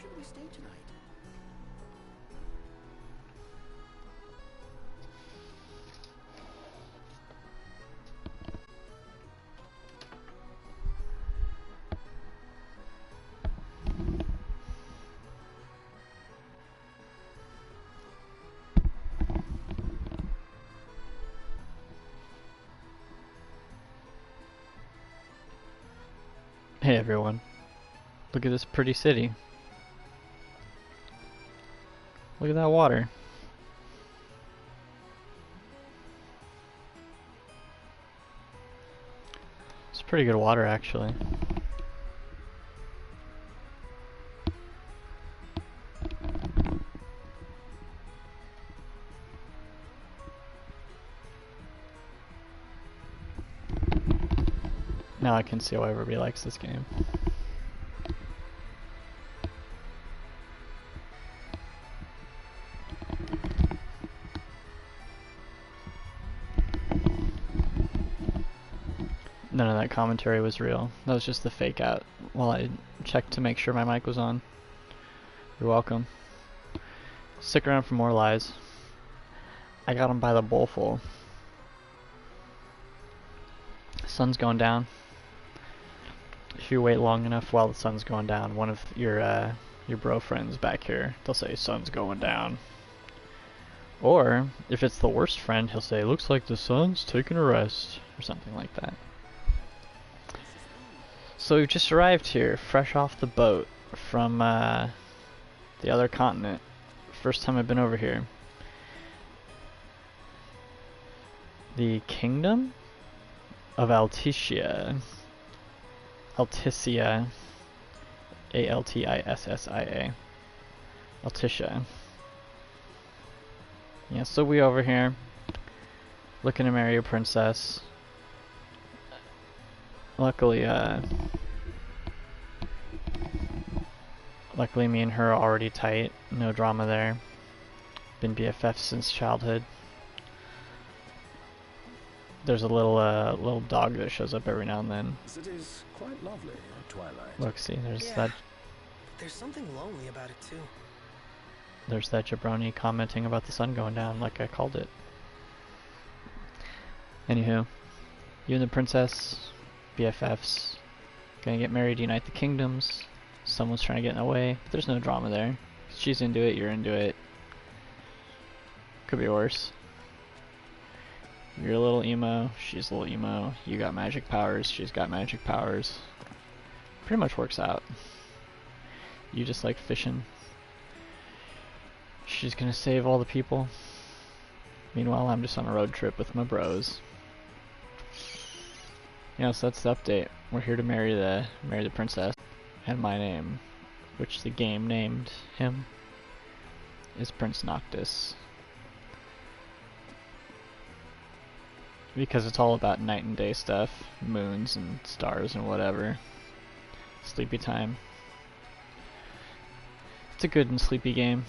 should we stay tonight? Hey everyone, look at this pretty city. Look at that water. It's pretty good water actually. Now I can see why everybody likes this game. None of that commentary was real. That was just the fake out while I checked to make sure my mic was on. You're welcome. Stick around for more lies. I got them by the bowlful. Sun's going down. If you wait long enough while the sun's going down, one of your bro friends back here, they'll say sun's going down. Or if it's the worst friend, he'll say looks like the sun's taking a rest or something like that. So we've just arrived here, fresh off the boat from the other continent. First time I've been over here. The Kingdom of Altissia. Altissia. A-L-T-I-S-S-I-A. Altissia. Yeah, so we over here looking to marry a princess. Luckily me and her are already tight. No drama there. Been BFFs since childhood. There's a little dog that shows up every now and then. The city is quite lovely at twilight. Look, see, there's Yeah, that. but there's something lonely about it too. There's that jabroni commenting about the sun going down, like I called it. Anywho, you and the princess, BFFs, gonna get married, unite the kingdoms. Someone's trying to get in the way. There's no drama there. She's into it, you're into it. Could be worse. You're a little emo, she's a little emo. You got magic powers, she's got magic powers. Pretty much works out. You just like fishing. She's gonna save all the people. Meanwhile, I'm just on a road trip with my bros. Yeah, so that's the update. We're here to marry the princess. And my name, which the game named him, is Prince Noctis. Because it's all about night and day stuff, moons and stars and whatever. Sleepy time. It's a good and sleepy game.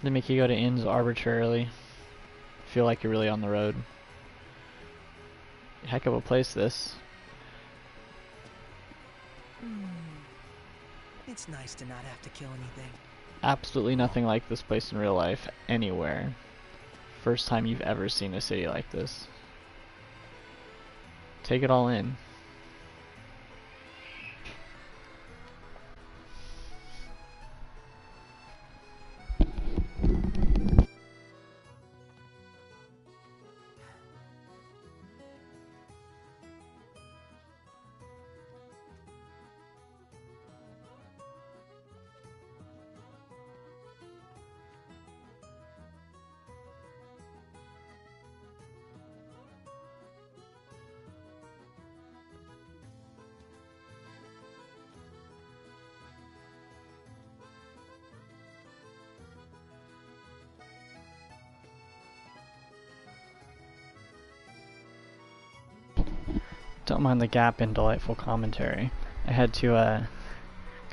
They make you go to inns arbitrarily. Feel like you're really on the road. Heck of a place, this. It's nice to not have to kill anything. Absolutely nothing like this place in real life, anywhere. First time you've ever seen a city like this. Take it all in. Don't mind the gap in delightful commentary. I had to go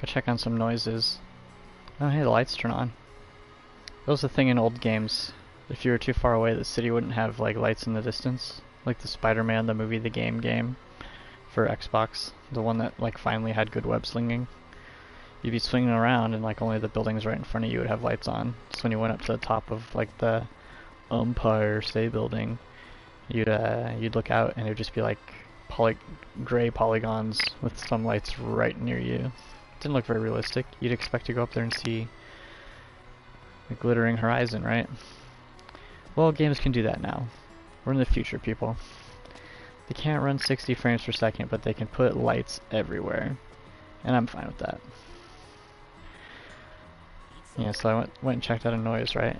check on some noises. Oh hey, the lights turn on. That was the thing in old games. If you were too far away, the city wouldn't have like lights in the distance. Like the Spider-Man, the movie, the game for Xbox. The one that like finally had good web slinging. you'd be swinging around and like only the buildings right in front of you would have lights on. So when you went up to the top of like the Empire State Building, you'd look out and it would just be like gray polygons with some lights right near you. Didn't look very realistic. You'd expect to go up there and see the glittering horizon, right? Well, games can do that now. We're in the future, people. They can't run 60 frames per second, but they can put lights everywhere. And I'm fine with that. Yeah, so I went and checked out a noise, right?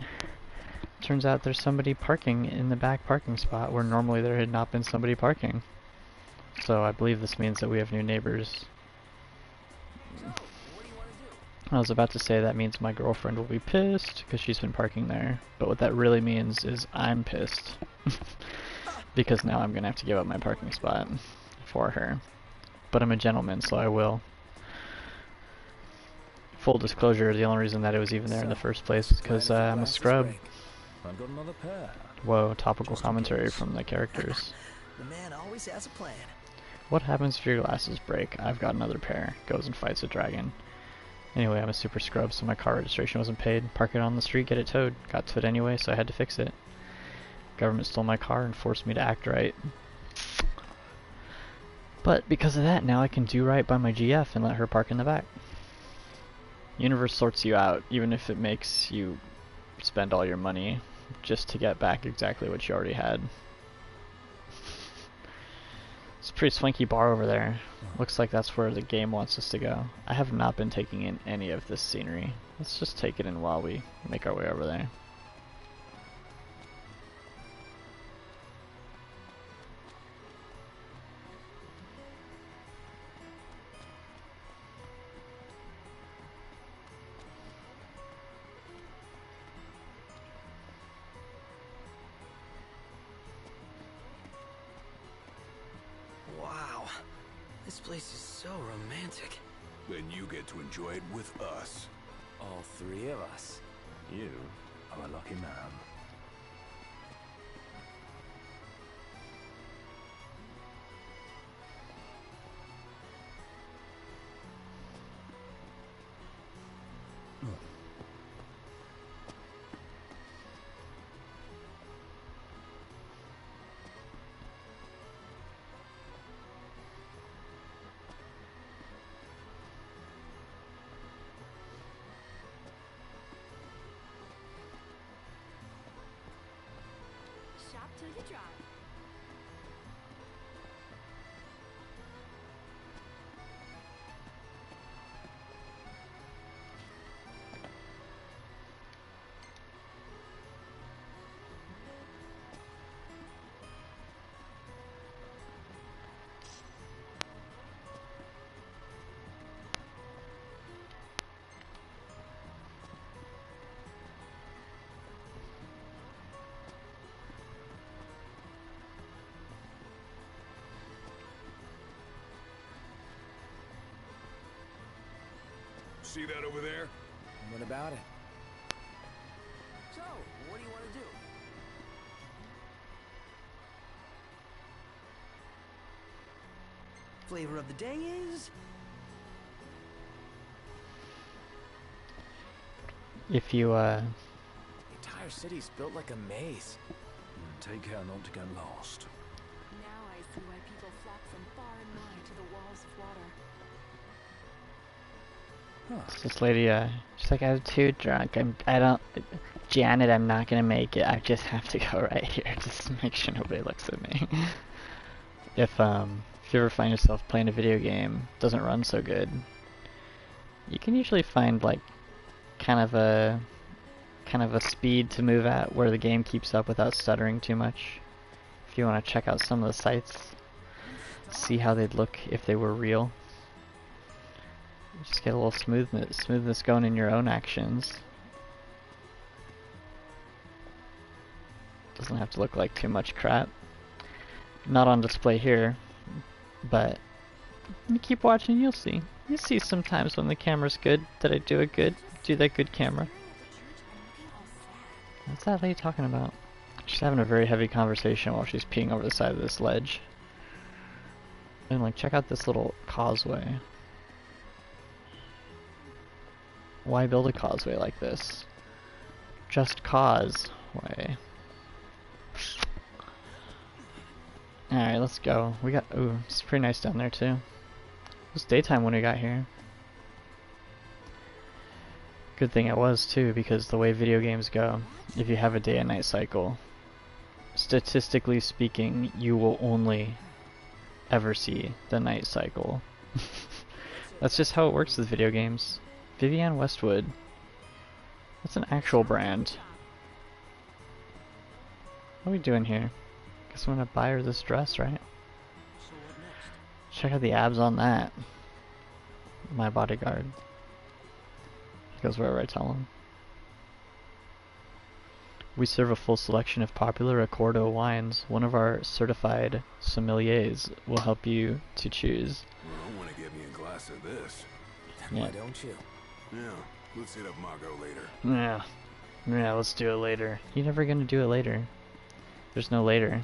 Turns out there's somebody parking in the back parking spot where normally there had not been somebody parking. So I believe this means that we have new neighbors. I was about to say that means my girlfriend will be pissed because she's been parking there. But what that really means is I'm pissed. Because now I'm going to have to give up my parking spot for her. But I'm a gentleman, so I will. Full disclosure, the only reason that it was even there in the first place is because I'm a scrub. I've got another pair. Whoa, topical commentary from the characters. The man always has a plan. What happens if your glasses break? I've got another pair. Goes and fights a dragon. Anyway, I'm a super scrub, so my car registration wasn't paid. Park it on the street, get it towed. Got towed anyway, so I had to fix it. Government stole my car and forced me to act right. But because of that, now I can do right by my GF and let her park in the back. Universe sorts you out, even if it makes you spend all your money just to get back exactly what you already had. It's a pretty swanky bar over there. Looks like that's where the game wants us to go. I have not been taking in any of this scenery. Let's just take it in while we make our way over there. Wow, this place is so romantic. Then you get to enjoy it with us. All three of us. You are a lucky man. Shop till you drop. See that over there? What about it? So, what do you want to do? Flavor of the day is... If you, The entire city's built like a maze. Take care not to get lost. Now I see why people flock from far and wide to the walls of water. this lady, she's like, I'm too drunk. Janet, I'm not gonna make it. I just have to go right here just to make sure nobody looks at me. If you ever find yourself playing a video game, doesn't run so good, you can usually find like kind of a speed to move at where the game keeps up without stuttering too much. If you want to check out some of the sites, see how they'd look if they were real. Just get a little smoothness going in your own actions. Doesn't have to look like too much crap. Not on display here, but you keep watching, you'll see. You see sometimes when the camera's good that I do that good camera. What's that lady talking about? She's having a very heavy conversation while she's peeing over the side of this ledge. And like, check out this little causeway. Why build a causeway like this? Just causeway. Alright, let's go. We got, ooh, it's pretty nice down there too. It was daytime when we got here. Good thing it was too, because the way video games go, if you have a day and night cycle, statistically speaking, you will only ever see the night cycle. That's just how it works with video games. Vivienne Westwood. That's an actual brand. What are we doing here? Guess I'm gonna buy her this dress, right? So what next? Check out the abs on that. My bodyguard. He goes wherever I tell him. We serve a full selection of popular Accordo wines. One of our certified sommeliers will help you to choose. Well, I want to get me a glass of this. Yeah. Why don't you? Yeah, let's hit up Margot later. Yeah. Yeah, let's do it later. You're never gonna do it later. There's no later.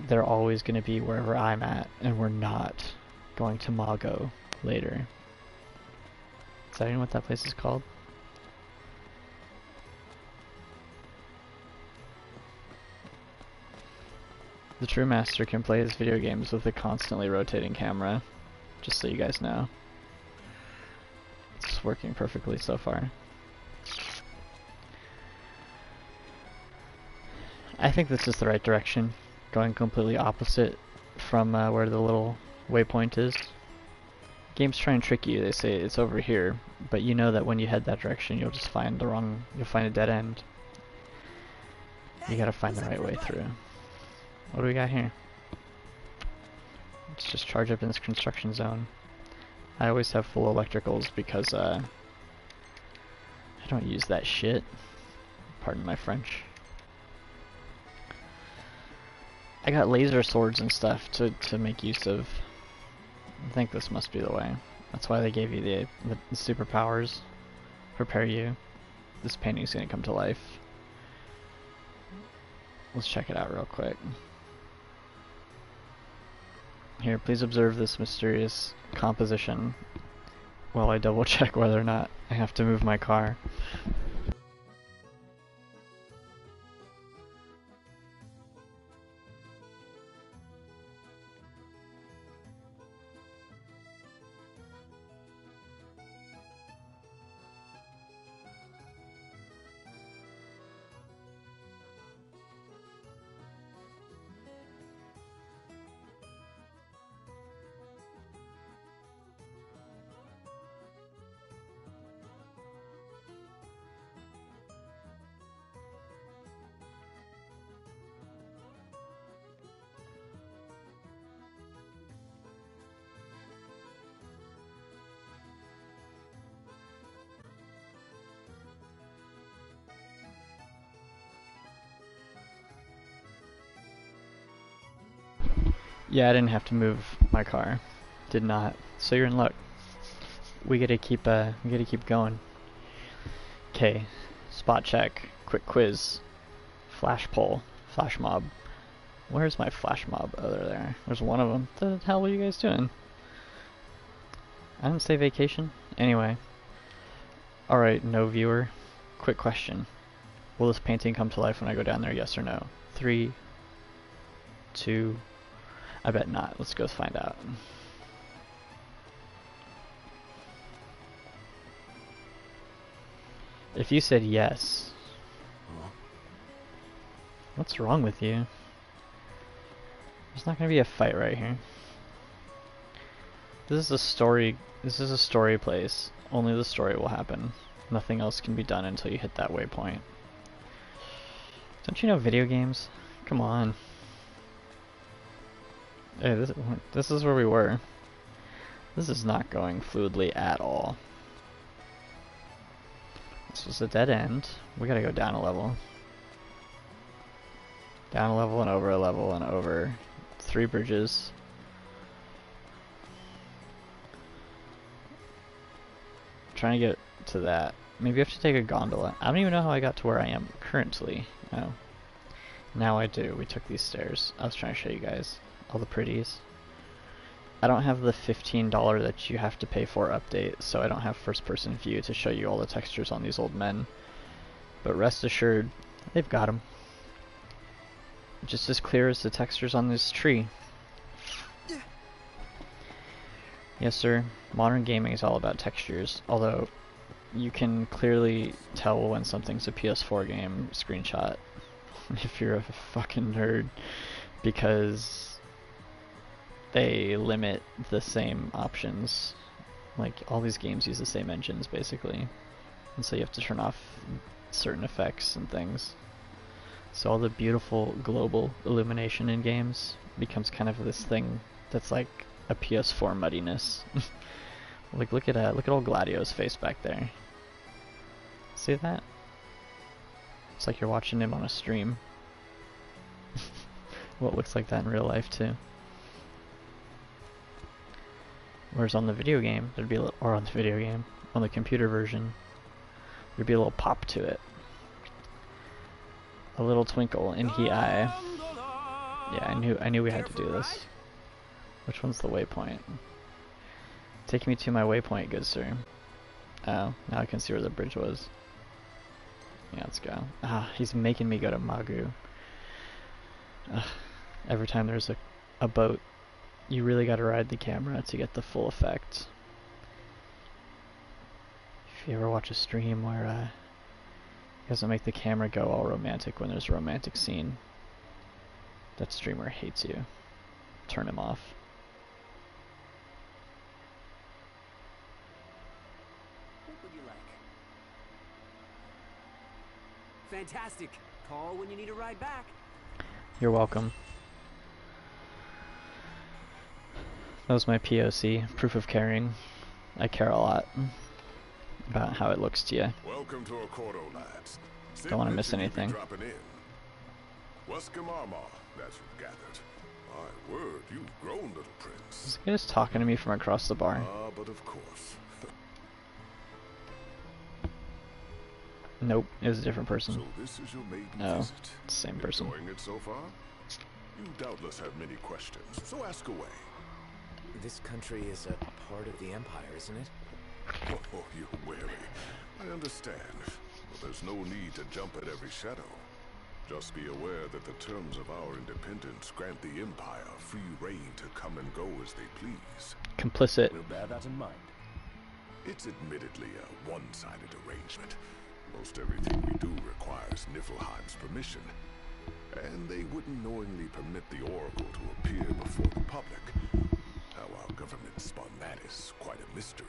They're always gonna be wherever I'm at, and we're not going to Mago later. Is that even what that place is called? The true master can play his video games with a constantly rotating camera, just so you guys know. It's working perfectly so far. I think this is the right direction, going completely opposite from where the little waypoint is. Games try and trick you, they say it's over here, but you know that when you head that direction you'll just find you'll find a dead end. You gotta find the right way through. What do we got here? Let's just charge up in this construction zone. I always have full electricals because I don't use that shit. Pardon my French. I got laser swords and stuff to make use of. I think this must be the way. That's why they gave you the superpowers. Prepare you. This painting's gonna come to life. Let's check it out real quick. Here, please observe this mysterious composition while I double check whether or not I have to move my car. Yeah, I didn't have to move my car. Did not. So you're in luck. We gotta keep going. Okay. Spot check. Quick quiz. Flash poll. Flash mob. Where's my flash mob? Oh, they're there. There's one of them. What the hell were you guys doing? I didn't say vacation. Anyway. Alright, no viewer. Quick question. Will this painting come to life when I go down there, yes or no? 3, 2, I bet not. Let's go find out. If you said yes, what's wrong with you? There's not gonna be a fight right here. This is a story place. Only the story will happen. Nothing else can be done until you hit that waypoint. Don't you know video games? Come on. Hey, this is where we were. This is not going fluidly at all. This was a dead end. We gotta go down a level. Down a level and over a level and over 3 bridges. I'm trying to get to that. Maybe I have to take a gondola. I don't even know how I got to where I am currently. Oh. Now I do. We took these stairs. I was trying to show you guys all the pretties. I don't have the $15 that you have to pay for update, so I don't have first person view to show you all the textures on these old men. But rest assured, they've got them. Just as clear as the textures on this tree. Yes sir, modern gaming is all about textures, although you can clearly tell when something's a PS4 game screenshot if you're a fucking nerd, because they limit the same options. Like, all these games use the same engines basically, and so you have to turn off certain effects and things. So all the beautiful global illumination in games becomes kind of this thing that's like a PS4 muddiness. Like, look at old Gladio's face back there. See that? It's like you're watching him on a stream. Well, it looks like that in real life too. Whereas on the video game, there'd be a little, or on the video game, on the computer version, there'd be a little pop to it. A little twinkle in the eye. Yeah, I knew we had to do this. Which one's the waypoint? Take me to my waypoint, good sir. Oh, now I can see where the bridge was. Yeah, let's go. Ah, he's making me go to Magu. Ugh. Every time there's a boat, you really gotta ride the camera to get the full effect. If you ever watch a stream where he doesn't make the camera go all romantic when there's a romantic scene, that streamer hates you. Turn him off. What would you like? Fantastic. Call when you need a ride back. You're welcome. That was my POC, proof of caring. I care a lot about how it looks to you. Welcome to Accordo, lads. Don't want to miss anything. Dropping in. Wascamarma, that you've gathered. My word, you've grown, little prince. This guy is talking to me from across the bar. But of course. Nope, it was a different person. So this is your maiden No, visit. it's the same person. Enjoying it so far? You doubtless have many questions, so ask away. This country is a part of the Empire, isn't it? Oh, you're wary. I understand, but there's no need to jump at every shadow. Just be aware that the terms of our independence grant the Empire free reign to come and go as they please. Complicit. We'll bear that in mind. It's admittedly a one-sided arrangement. Most everything we do requires Niflheim's permission, and they wouldn't knowingly permit the Oracle to appear before the public. How our government spun that is quite a mystery.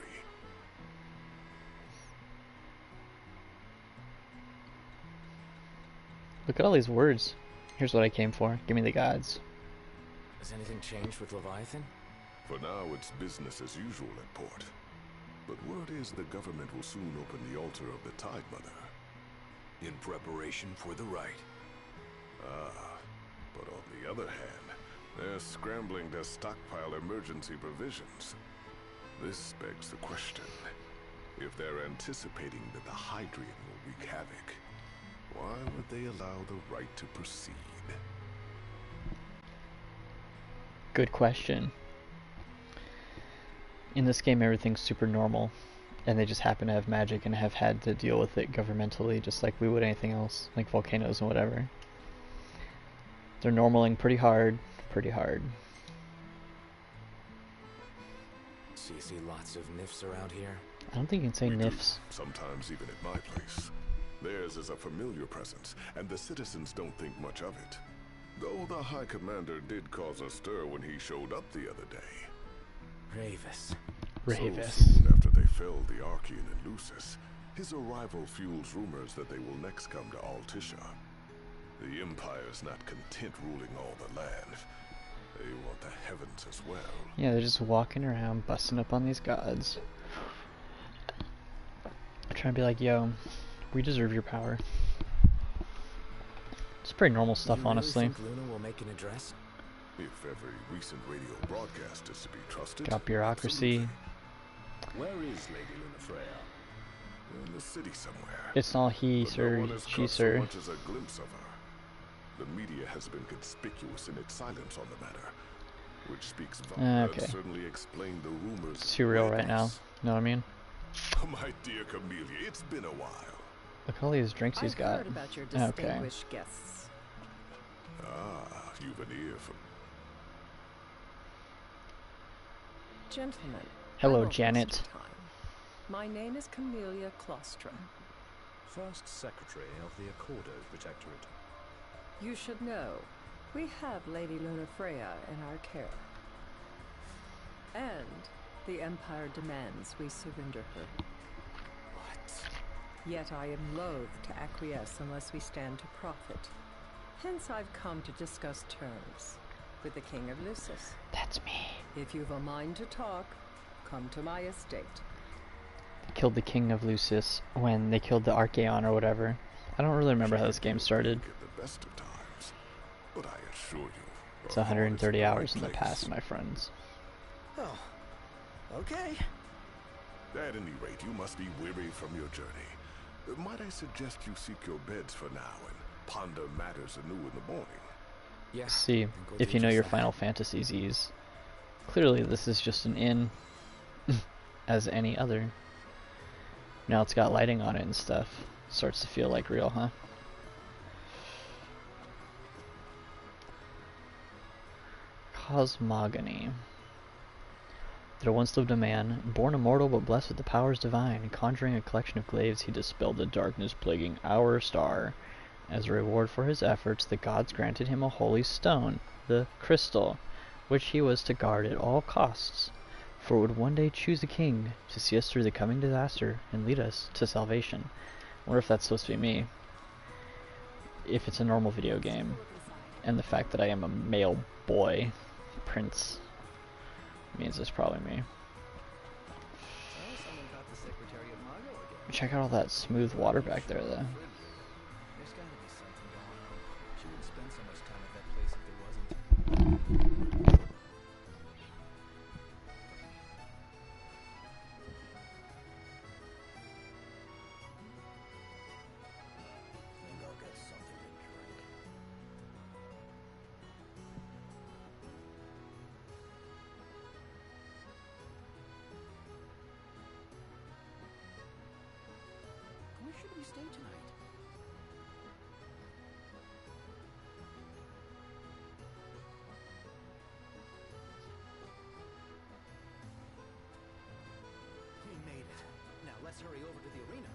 Look at all these words. Here's what I came for. Give me the gods. Has anything changed with Leviathan? For now, it's business as usual at port. But word is the government will soon open the altar of the Tide Mother. In preparation for the rite. Ah, but on the other hand, they're scrambling to stockpile emergency provisions. This begs the question, if they're anticipating that the Hydrian will wreak havoc, why would they allow the rite to proceed? Good question. In this game, everything's super normal, and they just happen to have magic and have had to deal with it governmentally just like we would anything else, like volcanoes and whatever. They're normaling pretty hard, pretty hard. So you see lots of nifs around here? I don't think you can say We do, nifs. sometimes even at my place. Theirs is a familiar presence, and the citizens don't think much of it. Though the High Commander did cause a stir when he showed up the other day. Ravis. Ravis. So soon after they felled the Archean and Lucis, his arrival fuels rumors that they will next come to Altisha. The Empire's not content ruling all the land. They want the heavens as well. Yeah, they're just walking around, busting up on these gods. Trying to be like, yo, we deserve your power. It's pretty normal stuff, You really honestly. think Luna will make an address? If every recent radio broadcast is to be trusted. Got bureaucracy. absolutely. Where is Lady Lunafreya? In the city somewhere. It's not he, But no sir, one has she, caught so sir. much as a glimpse of her. The media has been conspicuous in its silence on the matter. which speaks volumes, Okay. certainly explain the rumors. It's too real right now. Know what I mean? My dear Camellia, it's been a while. Look at all these drinks he's I've got. heard about your Okay. distinguished guests. Ah, you've an ear for... Gentlemen. Hello, I won't waste Janet. your time. My name is Camellia Claustra. First Secretary of the Accordo Protectorate. You should know, we have Lady Luna Freya in our care. And the Empire demands we surrender her. What? Yet I am loath to acquiesce unless we stand to profit. Hence I've come to discuss terms with the King of Lucis. That's me. If you've a mind to talk, come to my estate. They killed the King of Lucis when they killed the Archaeon or whatever. I don't really remember how this game started. At the best of times, but I assure you, It's our heart is 130 the right hours in the place. past, my friends. Oh, okay. At any rate, you must be weary from your journey. Might I suggest you seek your beds for now and ponder matters anew in the morning? Yeah. See, I think we'll if do you know just your that. Final Fantasy Z's, clearly this is just an inn as any other. Now it's got lighting on it and stuff. Starts to feel like real, huh? Cosmogony. There once lived a man, born immortal but blessed with the powers divine. Conjuring a collection of glaives, he dispelled the darkness plaguing our star. As a reward for his efforts, the gods granted him a holy stone, the crystal, which he was to guard at all costs, for it would one day choose a king to see us through the coming disaster and lead us to salvation. I wonder if that's supposed to be me. If it's a normal video game, and the fact that I am a male boy prince means it's probably me. Oh, someone caught the Secretary of Mago again. Check out all that smooth water back there, though. There's gotta be something going on. She wouldn't spend so much time at that place if there wasn't. Think I'll get something to drink. Where should we stay tonight? We made it. Now let's hurry over to the arena.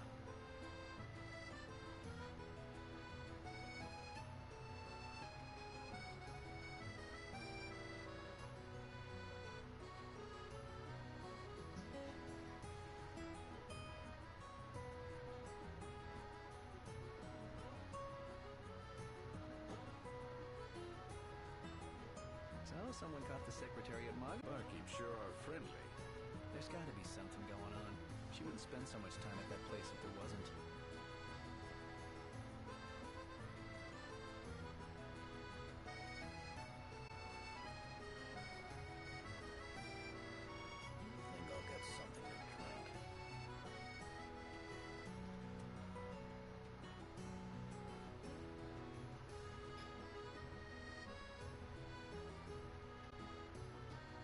So, someone caught the Secretary of Mago? Barkeeps sure are friendly. There's gotta be something going on. She wouldn't spend so much time at that place if there wasn't. Think I'll get something to drink.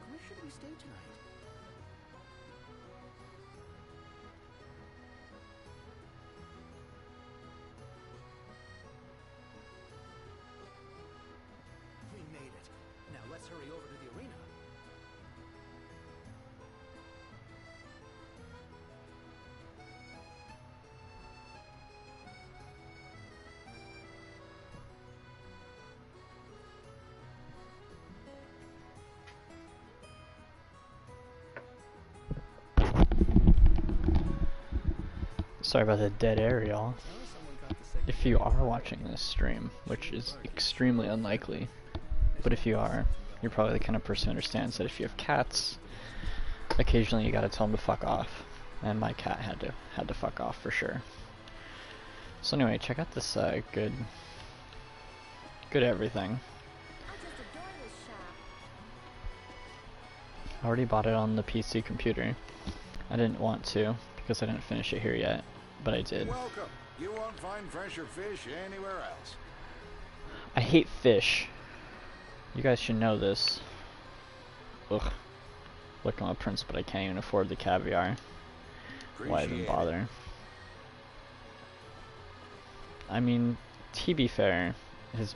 Where should we stay tonight? We made it. Now let's hurry over to the arena. Sorry about the dead air, y'all. So, someone caught the Secretary If you are watching this stream, which is extremely unlikely, but if you are, you're probably the kind of person who understands that if you have cats, occasionally you gotta tell them to fuck off. And my cat had to fuck off for sure. So anyway, check out this good everything. I just adore this shop. I already bought it on the PC computer. I didn't want to because I didn't finish it here yet, but I did. Welcome. You won't find fresher fish anywhere else. I hate fish. You guys should know this. ugh. Look, I'm a prince, but I can't even afford the caviar. Why even Appreciate bother? I mean, to be fair, his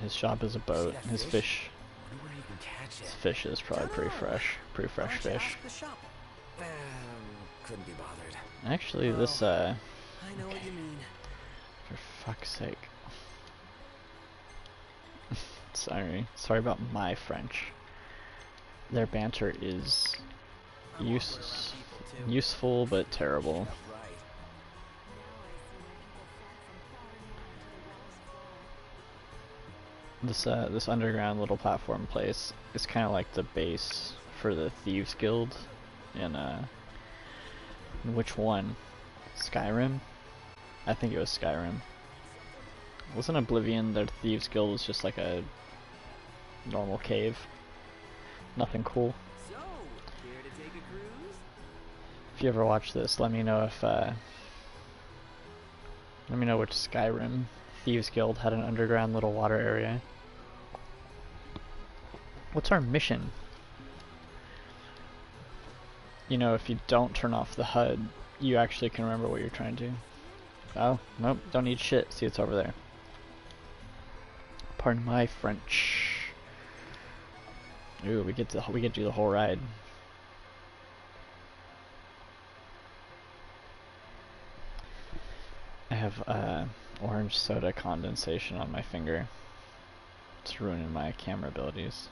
shop is a boat. See that His fish? fish, Wonder where you can catch his it. fish is probably pretty fresh Why don't you fish. ask the shop? Couldn't be bothered. Actually, this I know what you mean. for fuck's sake. Sorry about my French. Their banter is I want to around people too. useful but terrible. Up right. This underground little platform place is kind of like the base for the Thieves Guild in which one? Skyrim? I think it was Skyrim. Wasn't Oblivion their Thieves Guild was just like a normal cave? Nothing cool. So, care to take a cruise? If you ever watch this, let me know if let me know which Skyrim Thieves Guild had an underground little water area. What's our mission? You know, if you don't turn off the HUD, you actually can remember what you're trying to do. Oh, nope, don't need shit. See, it's over there. Pardon my French. Ooh, we get to do the whole ride. I have orange soda condensation on my finger. It's ruining my camera abilities.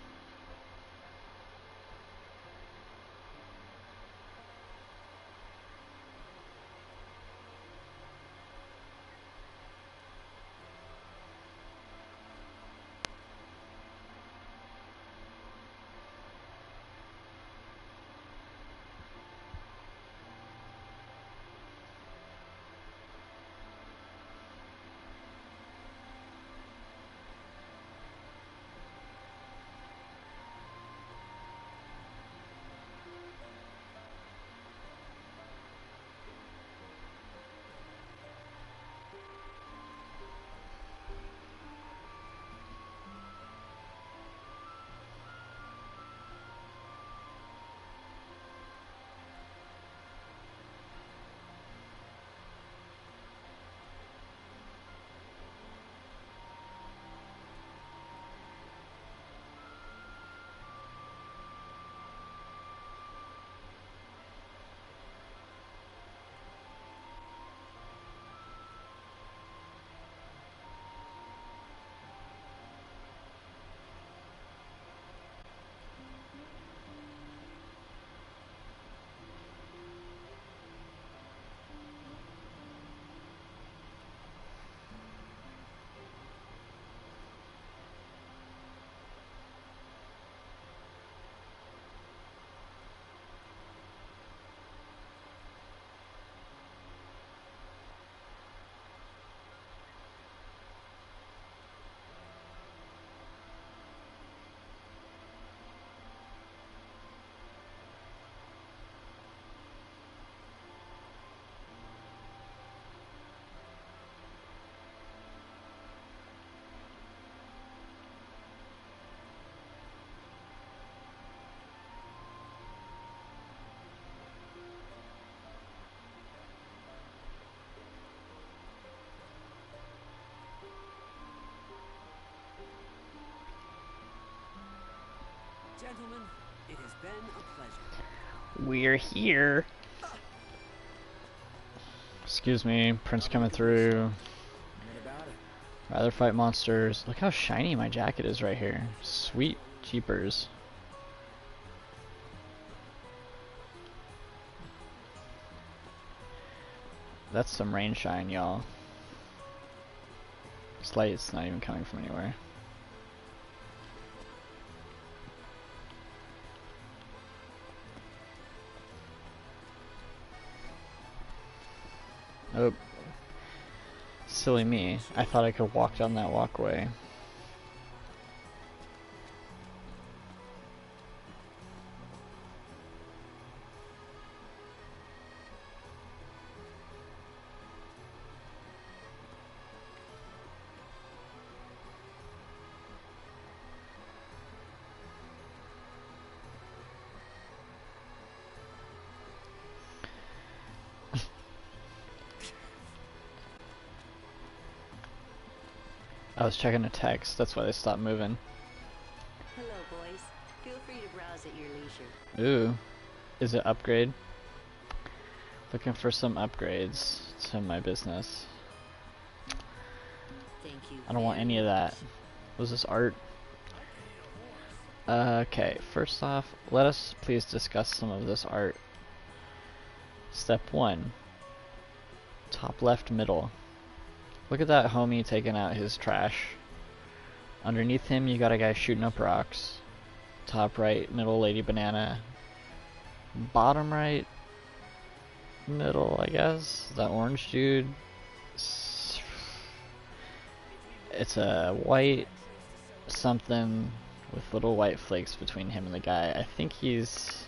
Gentlemen, it has been a pleasure. We're here. Excuse me, Prince coming through. What about it? Rather fight monsters. Look how shiny my jacket is right here. Sweet jeepers. That's some rain shine, y'all. This light's not even coming from anywhere. Oh. Silly me. I thought I could walk down that walkway. I was checking a text, that's why they stopped moving. Hello, boys. Feel free to browse at your leisure. Ooh. Is it upgrade? Looking for some upgrades to my business. Thank you. I don't want any of that. Was this art? Okay, first off, let us please discuss some of this art. Step 1. Top left middle. Look at that homie taking out his trash. Underneath him you got a guy shooting up rocks. Top right, middle lady banana. Bottom right, middle, I guess. That orange dude. It's a white something with little white flakes between him and the guy. I think he's...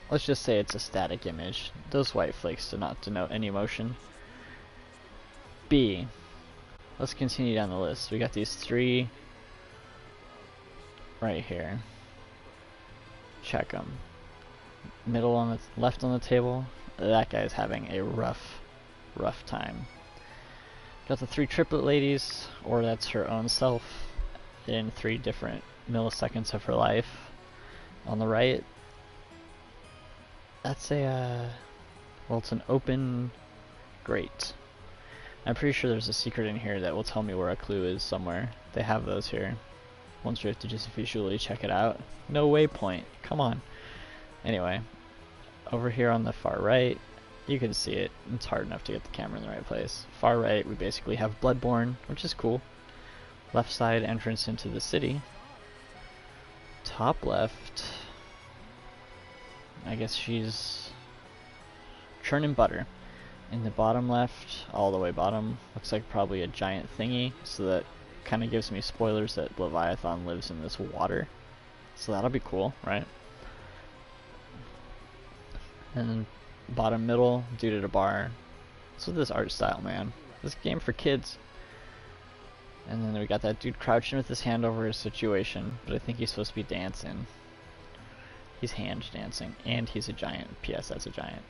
Let's just say it's a static image. Those white flakes do not denote any motion. B. Let's continue down the list. We got these 3 right here. Check them. Middle on the left on the table. That guy's having a rough time. Got the 3 triplet ladies, or that's her own self, in 3 different milliseconds of her life. On the right, that's a, well, it's an open grate. I'm pretty sure there's a secret in here that will tell me where a clue is somewhere. They have those here. Once we have to just visually check it out. No waypoint, come on. Anyway, over here on the far right, you can see it. It's hard enough to get the camera in the right place. Far right, we basically have Bloodborne, which is cool. Left side, entrance into the city. Top left, I guess she's churning butter. In the bottom left, all the way bottom, looks like probably a giant thingy, so that kind of gives me spoilers that Leviathan lives in this water. So that'll be cool, right? And then bottom middle, dude at a bar. What's with this art style, man? This game for kids. And then we got that dude crouching with his hand over his situation, but I think he's supposed to be dancing. He's hand dancing, and he's a giant. P.S. That's a giant.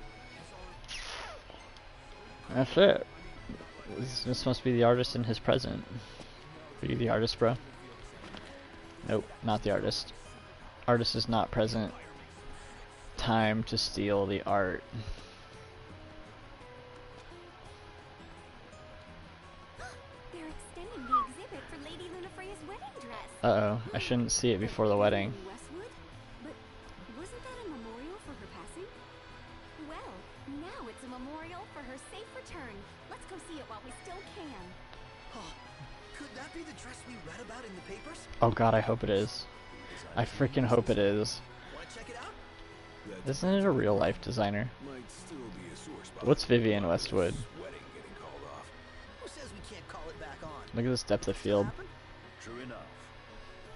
That's it. This must be the artist in his present. Are you the artist, bro? Nope, not the artist. Artist is not present. Time to steal the art. They're extending the exhibit for Lady Lunafreya's wedding dress. Uh-oh, I shouldn't see it before the wedding. Westwood? But wasn't that a memorial for her passing? Well, now it's a memorial for her safe return. Let's go see it while we still can. Oh, could that be the dress we read about in the papers? Oh god, I hope it is. I freaking hope it is. Want to check it out? Isn't it a real life designer? Might still be a sore spot. What's Vivian Westwood? Wedding getting called off. Who says we can't call it back on? Look at this depth of field. True enough.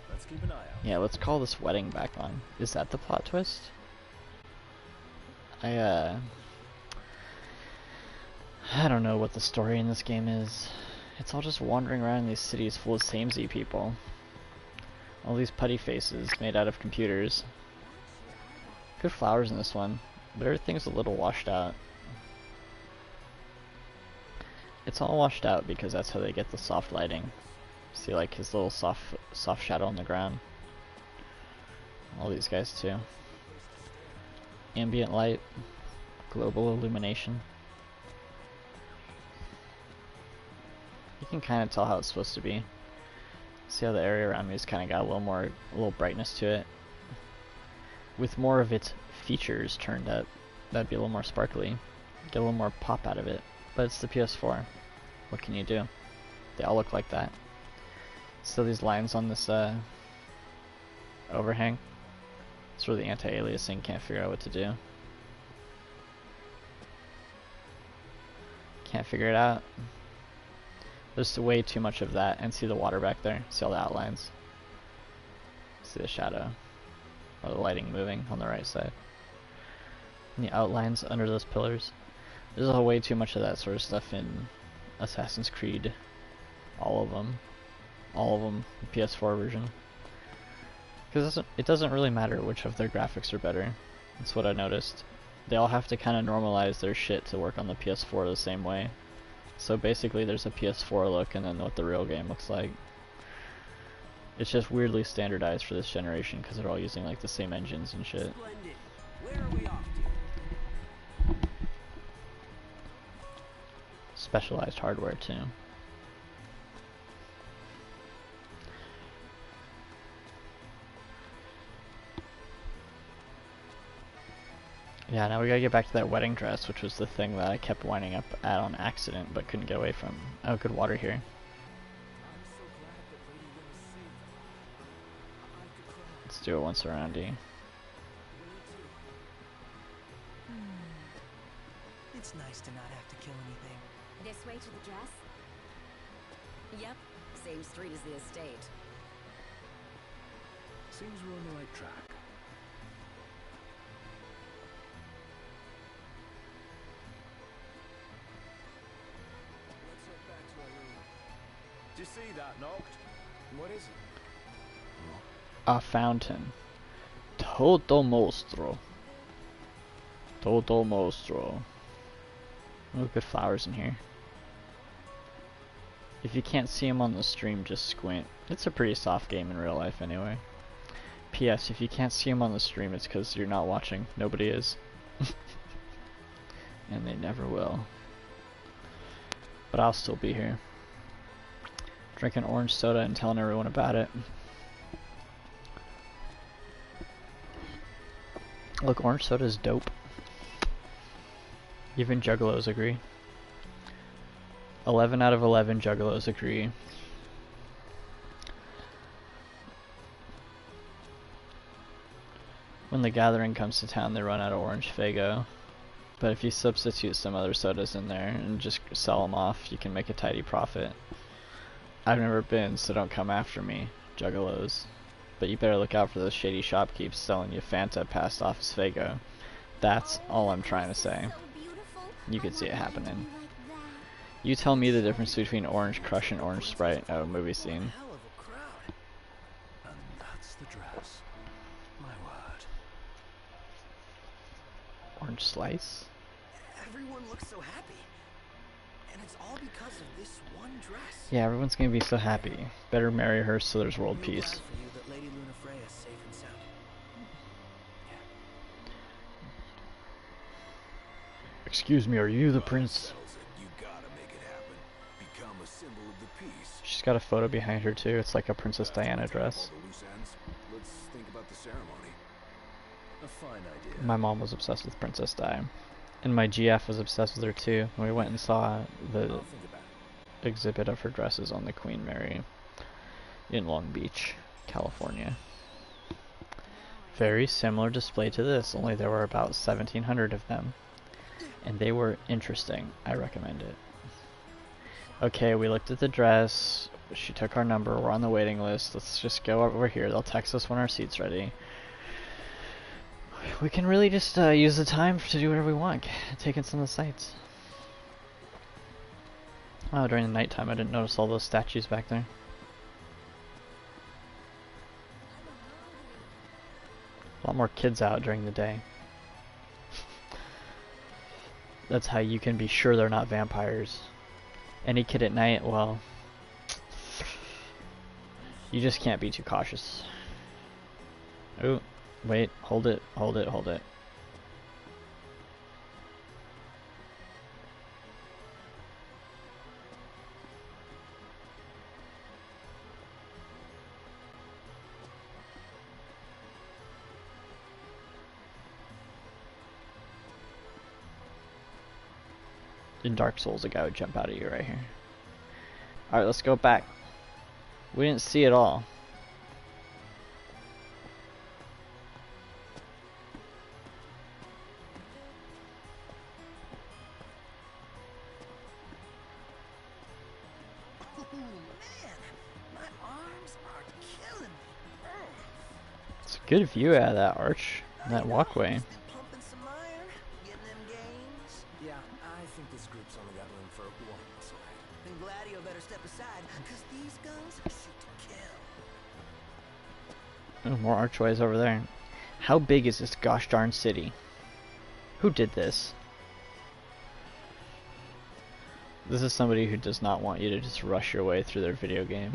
Let's keep an eye out. Yeah, let's call this wedding back on. Is that the plot twist? I don't know what the story in this game is. It's all just wandering around in these cities full of samey people. All these putty faces made out of computers. Good flowers in this one, but everything's a little washed out. It's all washed out because that's how they get the soft lighting. See, like his little soft shadow on the ground. All these guys too. Ambient light, global illumination. You can kind of tell how it's supposed to be. See how the area around me has kind of got a little brightness to it. With more of its features turned up, that'd be a little more sparkly. Get a little more pop out of it. But it's the PS4. What can you do? They all look like that. Still these lines on this overhang. It's where the anti-aliasing can't figure out what to do. Can't figure it out. There's way too much of that, and see the water back there? See all the outlines? See the shadow? Or the lighting moving on the right side. And the outlines under those pillars. There's way too much of that sort of stuff in Assassin's Creed. All of them. All of them, the PS4 version. Because it doesn't really matter which of their graphics are better. That's what I noticed. They all have to kind of normalize their shit to work on the PS4 the same way. So basically there's a PS4 look and then what the real game looks like. It's just weirdly standardized for this generation because they're all using like the same engines and shit. Splendid. Where are we off to? Specialized hardware too. Yeah, now we gotta get back to that wedding dress, which was the thing that I kept winding up at on accident, but couldn't get away from. Oh, good water here. I'm so glad that Lady Luna saved them. I could cry. Let's do it once around D. Me too. It's nice to not have to kill anything. This way to the dress? Yep, same street as the estate. Seems we're on the right track. Let's head back to our room. Did you see that, Noct? What is it? A fountain. Toto mostro. Toto mostro. Oh, good flowers in here. If you can't see them on the stream, just squint. It's a pretty soft game in real life anyway. P.S. If you can't see them on the stream, it's because you're not watching. Nobody is. And they never will. But I'll still be here. Drinking orange soda and telling everyone about it. Look, orange soda is dope. Even juggalos agree. 11 out of 11 juggalos agree. When the gathering comes to town, they run out of orange Faygo. But if you substitute some other sodas in there and just sell them off, you can make a tidy profit. I've never been, so don't come after me, juggalos. But you better look out for those shady shopkeepers selling you Fanta passed off as Faygo. That's all I'm trying to say. You could see it happening. You tell me the difference between Orange Crush and Orange Sprite. Oh, movie scene. Hell of a crowd. And that's the dress. My word. Orange Slice? Everyone looks so happy. And it's all because of this one dress. Yeah, everyone's gonna be so happy. Better marry her so there's world I'm peace. glad for you that Lady Luna Freya is safe and sound. Excuse me, are you the prince? Settles it. You gotta make it happen. Become a symbol of the peace. She's got a photo behind her too. It's like a Princess Diana dress. All the loose ends. Let's think about the ceremony. A fine idea. My mom was obsessed with Princess Di. And my GF was obsessed with her too. We went and saw the I'll think about it. exhibit of her dresses on the Queen Mary in Long Beach, California. Very similar display to this, only there were about 1,700 of them. And they were interesting. I recommend it. Okay, we looked at the dress. She took our number. We're on the waiting list. Let's just go over here. They'll text us when our seat's ready. We can really just use the time to do whatever we want. Take in some of the sights. Oh, during the nighttime I didn't notice all those statues back there. A lot more kids out during the day. That's how you can be sure they're not vampires. Any kid at night, well, you just can't be too cautious. Oh, wait, hold it, hold it, hold it. In Dark Souls, a guy would jump out at you right here. Alright, let's go back. We didn't see it all. Oh man, my arms are killing me. It's a good view out of that arch, that walkway. Been pumping some iron, getting them gains. Yeah, I think this group's only got room for one muscle. Then Gladio better step aside, cause these guns shoot to kill. Oh, more archways over there. How big is this gosh darn city? Who did this? This is somebody who does not want you to just rush your way through their video game.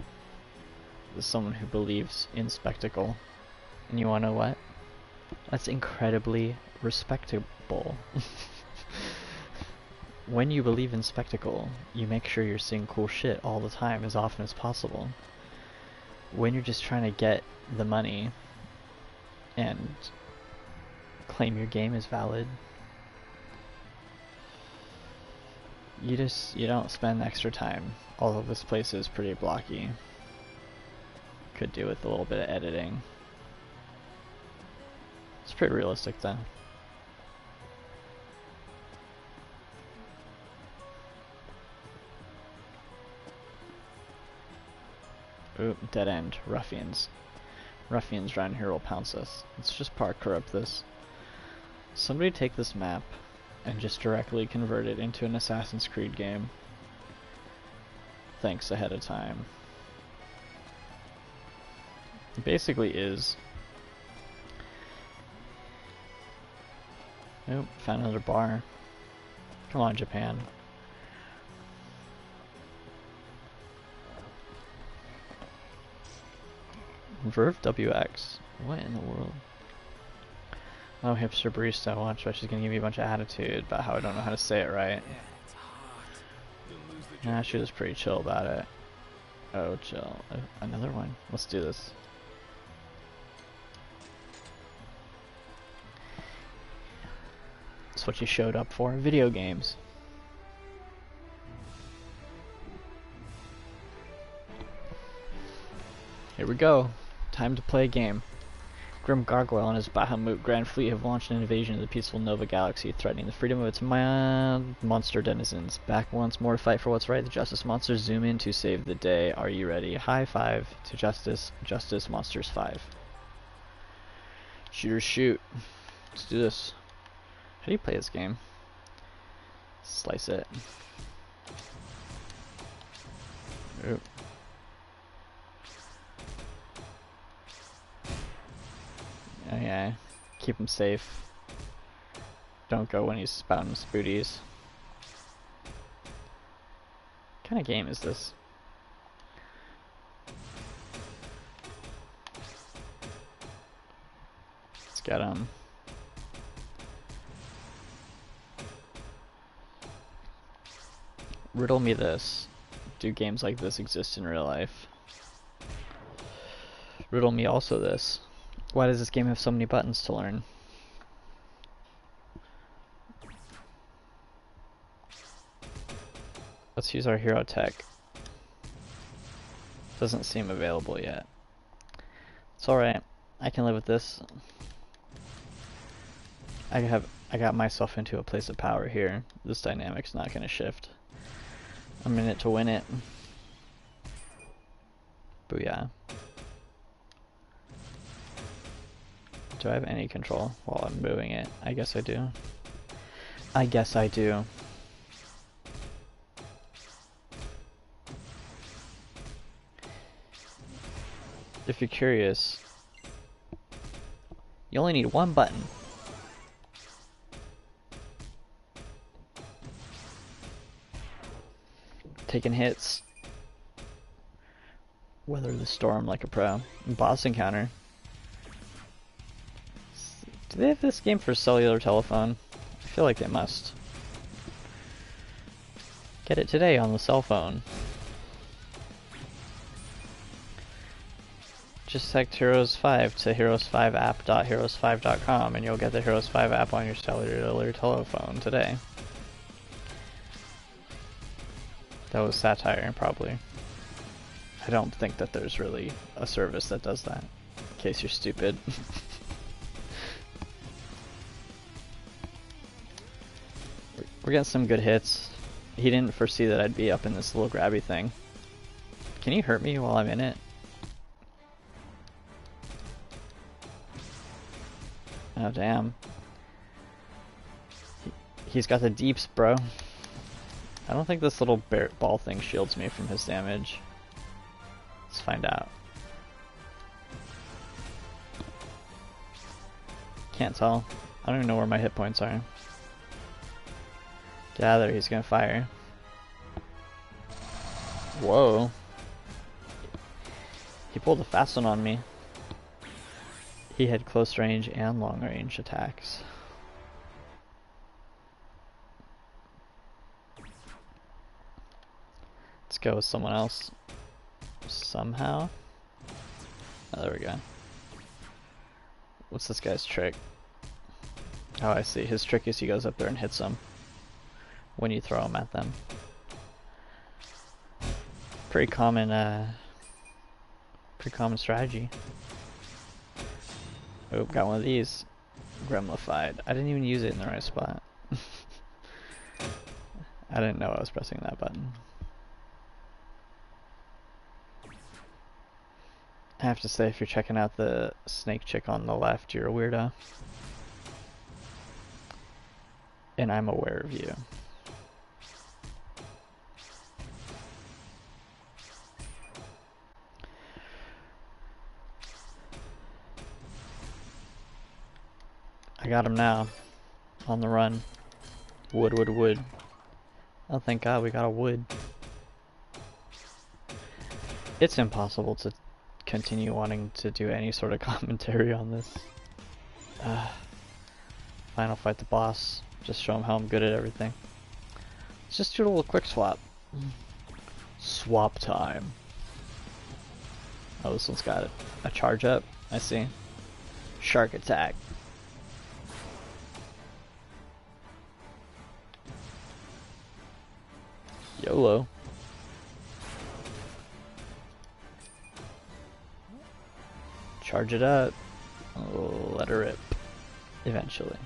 This is someone who believes in spectacle. And you wanna know what? That's incredibly respectable. When you believe in spectacle, you make sure you're seeing cool shit all the time as often as possible. When you're just trying to get the money and claim your game is valid, you don't spend extra time. Although this place is pretty blocky. Could do with a little bit of editing. It's pretty realistic though. Ooh, dead end. Ruffians. Ruffians around here will pounce us. Let's just parkour up this. Somebody take this map and just directly convert it into an Assassin's Creed game. Thanks ahead of time. It basically is. Nope, found another bar. Come on, Japan. Verve WX. What in the world? Oh, hipster barista. Watch, but she's gonna give me a bunch of attitude about how I don't know how to say it right. Nah, she was pretty chill about it. Oh, chill. Another one. Let's do this. That's what you showed up for. Video games. Here we go. Time to play a game. Grim Gargoyle and his Bahamut Grand Fleet have launched an invasion of the peaceful Nova Galaxy, threatening the freedom of its monster denizens. Back once more to fight for what's right, the Justice Monsters zoom in to save the day. Are you ready? High five to Justice. Justice Monsters 5. Shooters shoot. Let's do this. How do you play this game? Slice it. Oop. Oh yeah, keep him safe. Don't go when he's spouting spooties. What kind of game is this? Let's get him. Riddle me this. Do games like this exist in real life? Riddle me also this. Why does this game have so many buttons to learn? Let's use our hero tech. Doesn't seem available yet. It's alright. I can live with this. I got myself into a place of power here. This dynamic's not gonna shift. I'm in it to win it. Booyah. Do I have any control while I'm moving it? I guess I do. I guess I do. If you're curious, you only need one button. Taking hits. Weather the storm like a pro. Boss encounter. Do they have this game for cellular telephone? I feel like they must. Get it today on the cell phone. Just text Heroes 5 to heroes5app.heroes5.com and you'll get the Heroes 5 app on your cellular telephone today. That was satire, probably. I don't think that there's really a service that does that, in case you're stupid. We're getting some good hits. He didn't foresee that I'd be up in this little grabby thing. Can he hurt me while I'm in it? Oh damn. He's got the deeps, bro. I don't think this little ball thing shields me from his damage. Let's find out. Can't tell. I don't even know where my hit points are. Gather, he's gonna fire. Whoa. He pulled a fast one on me. He had close range and long range attacks. Let's go with someone else. Somehow. Oh, there we go. What's this guy's trick? Oh, I see. His trick is he goes up there and hits them when you throw them at them. Pretty common strategy. Oh, got one of these. Gremlified. I didn't even use it in the right spot. I didn't know I was pressing that button. I have to say, if you're checking out the snake chick on the left, you're a weirdo. And I'm aware of you. I got him now. On the run. Wood, wood, wood. Oh, thank God we got a wood. It's impossible to continue wanting to do any sort of commentary on this. Final fight the boss. Just show him how I'm good at everything. Let's just do a little quick swap. Swap time. Oh, this one's got a charge up. I see. Shark attack. YOLO. Charge it up. Let her rip. Eventually.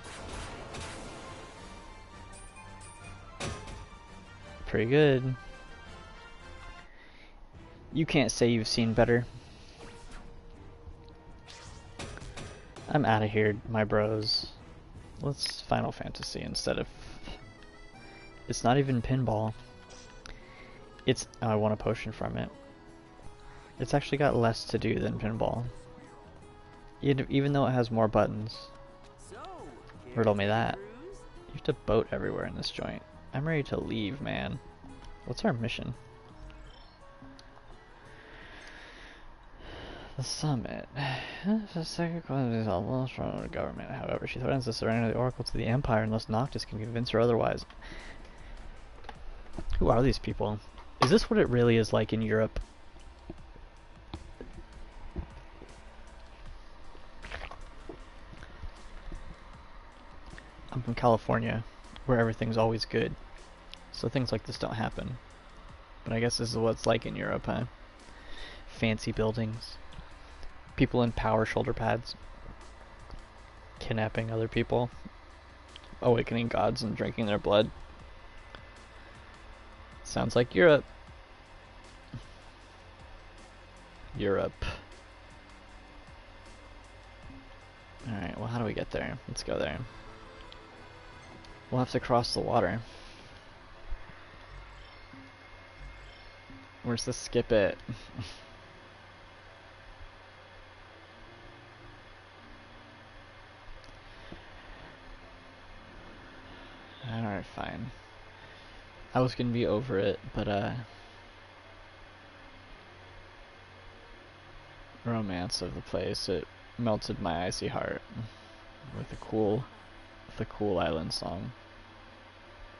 Pretty good. You can't say you've seen better. I'm out of here, my bros. Let's Final Fantasy instead of... It's not even pinball. It's... Oh, I want a potion from it. It's actually got less to do than pinball. Even though it has more buttons. Riddle me that. You have to boat everywhere in this joint. I'm ready to leave, man. What's our mission? The summit. The second question is almost from the government. However, she threatens to surrender the Oracle to the Empire unless Noctis can convince her otherwise. Who are these people? Is this what it really is like in Europe? I'm from California, where everything's always good. So things like this don't happen. But I guess this is what it's like in Europe, huh? Fancy buildings. People in power shoulder pads. Kidnapping other people. Awakening gods and drinking their blood. Sounds like Europe. Europe. Alright, well, how do we get there? Let's go there. We'll have to cross the water. Where's the skip it? Alright, fine. I was gonna be over it, but romance of the place, it melted my icy heart with a cool island song.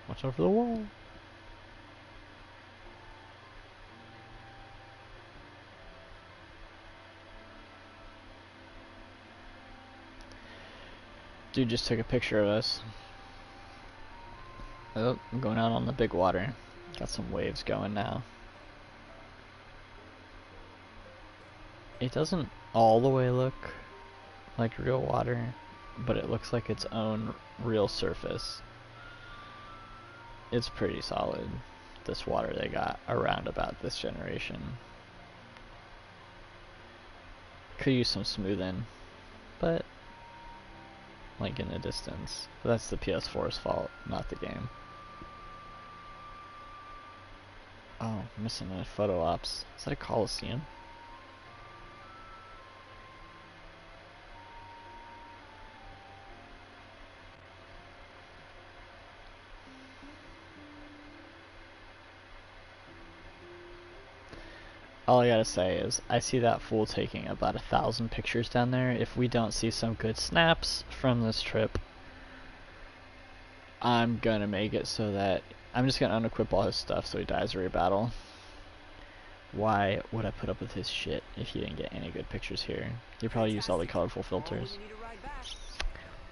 Watch out for the wall. Dude just took a picture of us. Oh, I'm going out on the big water. Got some waves going now. It doesn't all the way look like real water, but it looks like its own real surface. It's pretty solid, this water they got around about this generation. Could use some smoothing, but like in the distance. But that's the PS4's fault, not the game. Oh, missing a photo ops. Is that a Coliseum? all I gotta say is, I see that fool taking about 1,000 pictures down there. If we don't see some good snaps from this trip, I'm gonna make it so that I'm just gonna unequip all his stuff so he dies every battle. Why would I put up with his shit if he didn't get any good pictures here? He probably used all the colorful filters.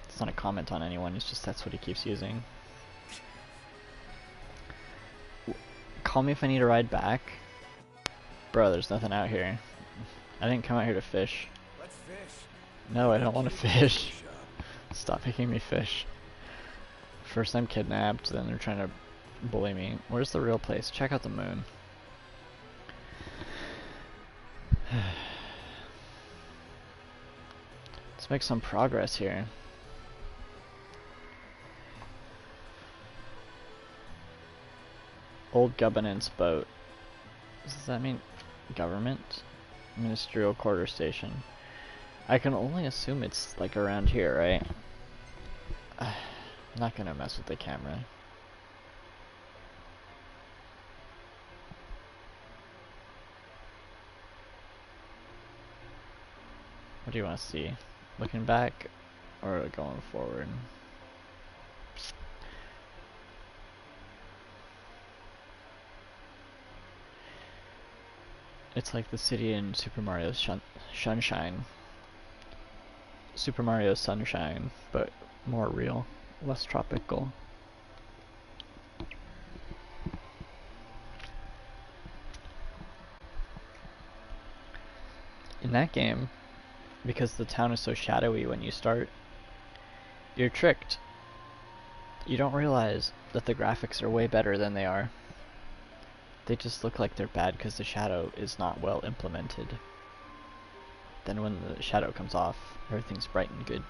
It's not a comment on anyone, it's just that's what he keeps using. Call me if I need a ride back. Bro, there's nothing out here. I didn't come out here to fish. Let's fish. No, I don't want to fish. Stop making me fish. First I'm kidnapped, then they're trying to bully me. Where's the real place? Check out the moon. Let's make some progress here. Old governance boat. Does that mean government? Ministerial quarter station. I can only assume it's like around here, right? I'm not gonna mess with the camera. What do you want to see? Looking back or going forward? It's like the city in Super Mario Sunshine. Super Mario Sunshine, but more real, less tropical. In that game, because the town is so shadowy when you start, you're tricked. You don't realize that the graphics are way better than they are. They just look like they're bad because the shadow is not well implemented. Then when the shadow comes off, everything's bright and good.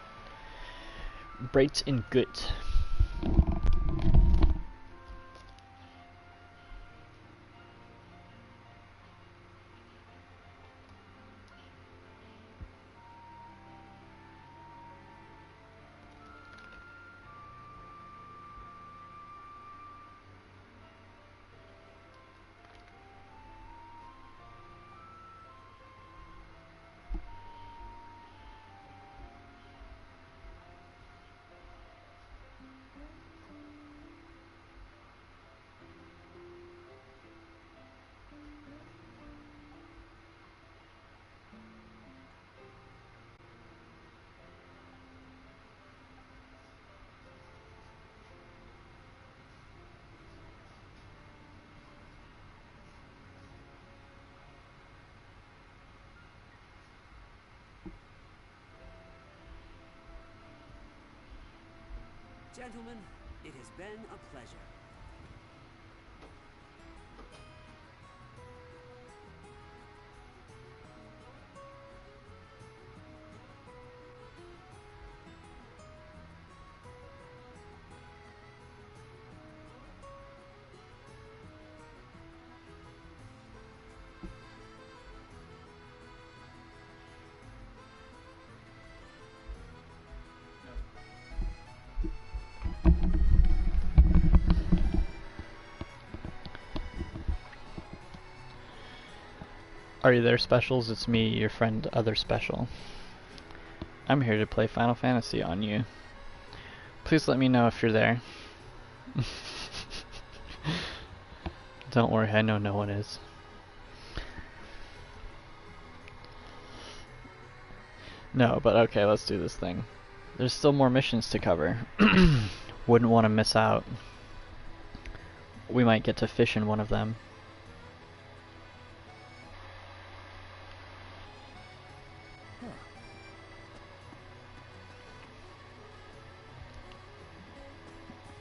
Bright and good. Gentlemen, it has been a pleasure. Are you there, specials? It's me, your friend, Other Special. I'm here to play Final Fantasy on you. Please let me know if you're there. Don't worry, I know no one is. No, but okay, let's do this thing. There's still more missions to cover. Wouldn't want to miss out. We might get to fish in one of them.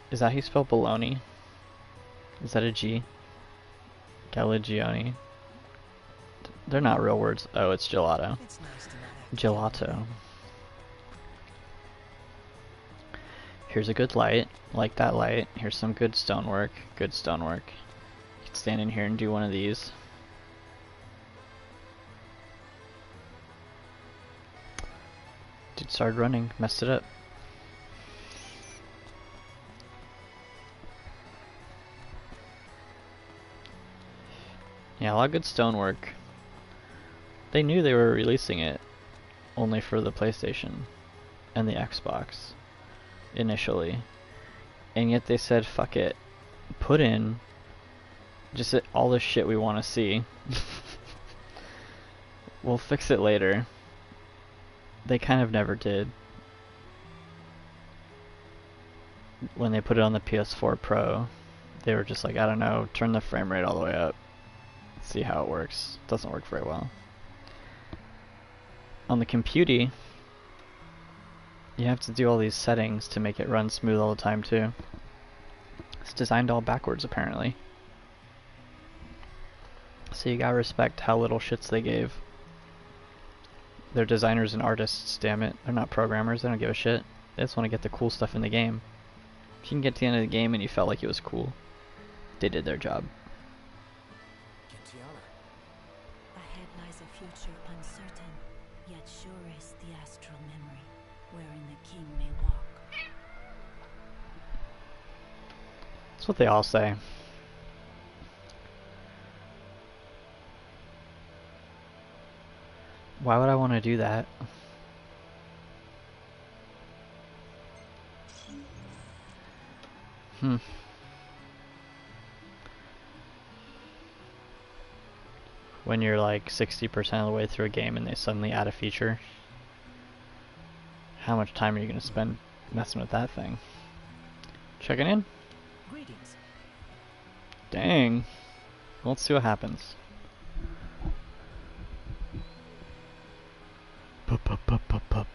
Is that how you spell baloney? Is that a G? Galagioni? They're not real words. Oh, it's gelato. It's nice to not have Gelato. Here's a good light. Like that light. Here's some good stonework. Good stonework. You can stand in here and do one of these. Dude started running. Messed it up. Yeah, a lot of good stonework. They knew they were releasing it only for the PlayStation and the Xbox initially. And yet they said, fuck it. Put in just all the shit we want to see. We'll fix it later. They kind of never did. When they put it on the PS4 Pro, they were just like, I don't know, turn the frame rate all the way up. See how it works. It doesn't work very well. On the computer, you have to do all these settings to make it run smooth all the time too. It's designed all backwards apparently. So you gotta respect how little shits they gave. They're designers and artists, damn it. They're not programmers, they don't give a shit. They just want to get the cool stuff in the game. If you can get to the end of the game and you felt like it was cool, they did their job. Ahead lies a future uncertain, yet sure is the astral memory, wherein the king may walk. That's what they all say. Why would I want to do that? When you're like 60% of the way through a game and they suddenly add a feature, how much time are you going to spend messing with that thing? Checking in? Greetings. Dang. Let's see what happens. Pup.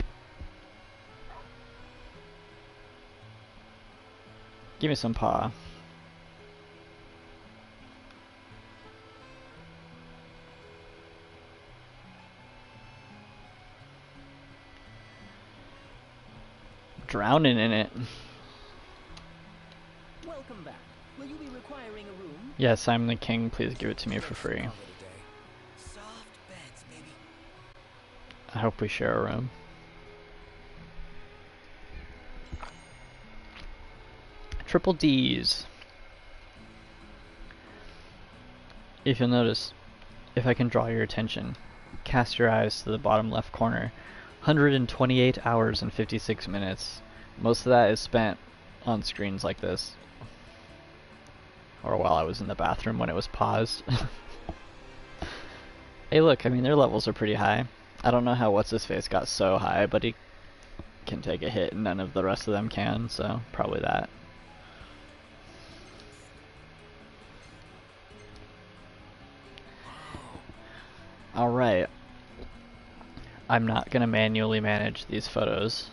Give me some paw. Drowning in it. Welcome back. Will you be requiring a room? Yes, I'm the king. Please give it to me for free. Soft beds, baby. I hope we share a room. Triple D's. If you'll notice, if I can draw your attention, cast your eyes to the bottom left corner. 128 hours and 56 minutes. Most of that is spent on screens like this. Or while I was in the bathroom when it was paused. Hey look, I mean their levels are pretty high. I don't know how what's-his-face got so high, but he can take a hit and none of the rest of them can, so probably that. Alright. I'm not going to manually manage these photos,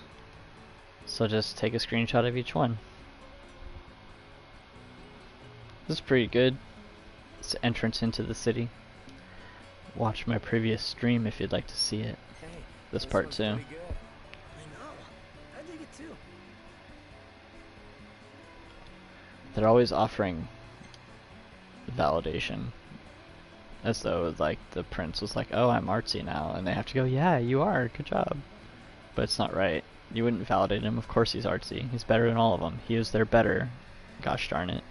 so just take a screenshot of each one. This is pretty good. It's the entrance into the city. Watch my previous stream if you'd like to see it. Hey, this part too. I know. I dig it too. They're always offering validation. As though like the prince was like, oh, I'm artsy now, and they have to go, yeah, you are, good job. But it's not right. You wouldn't validate him. Of course he's artsy. He's better than all of them. He is their better. Gosh darn it.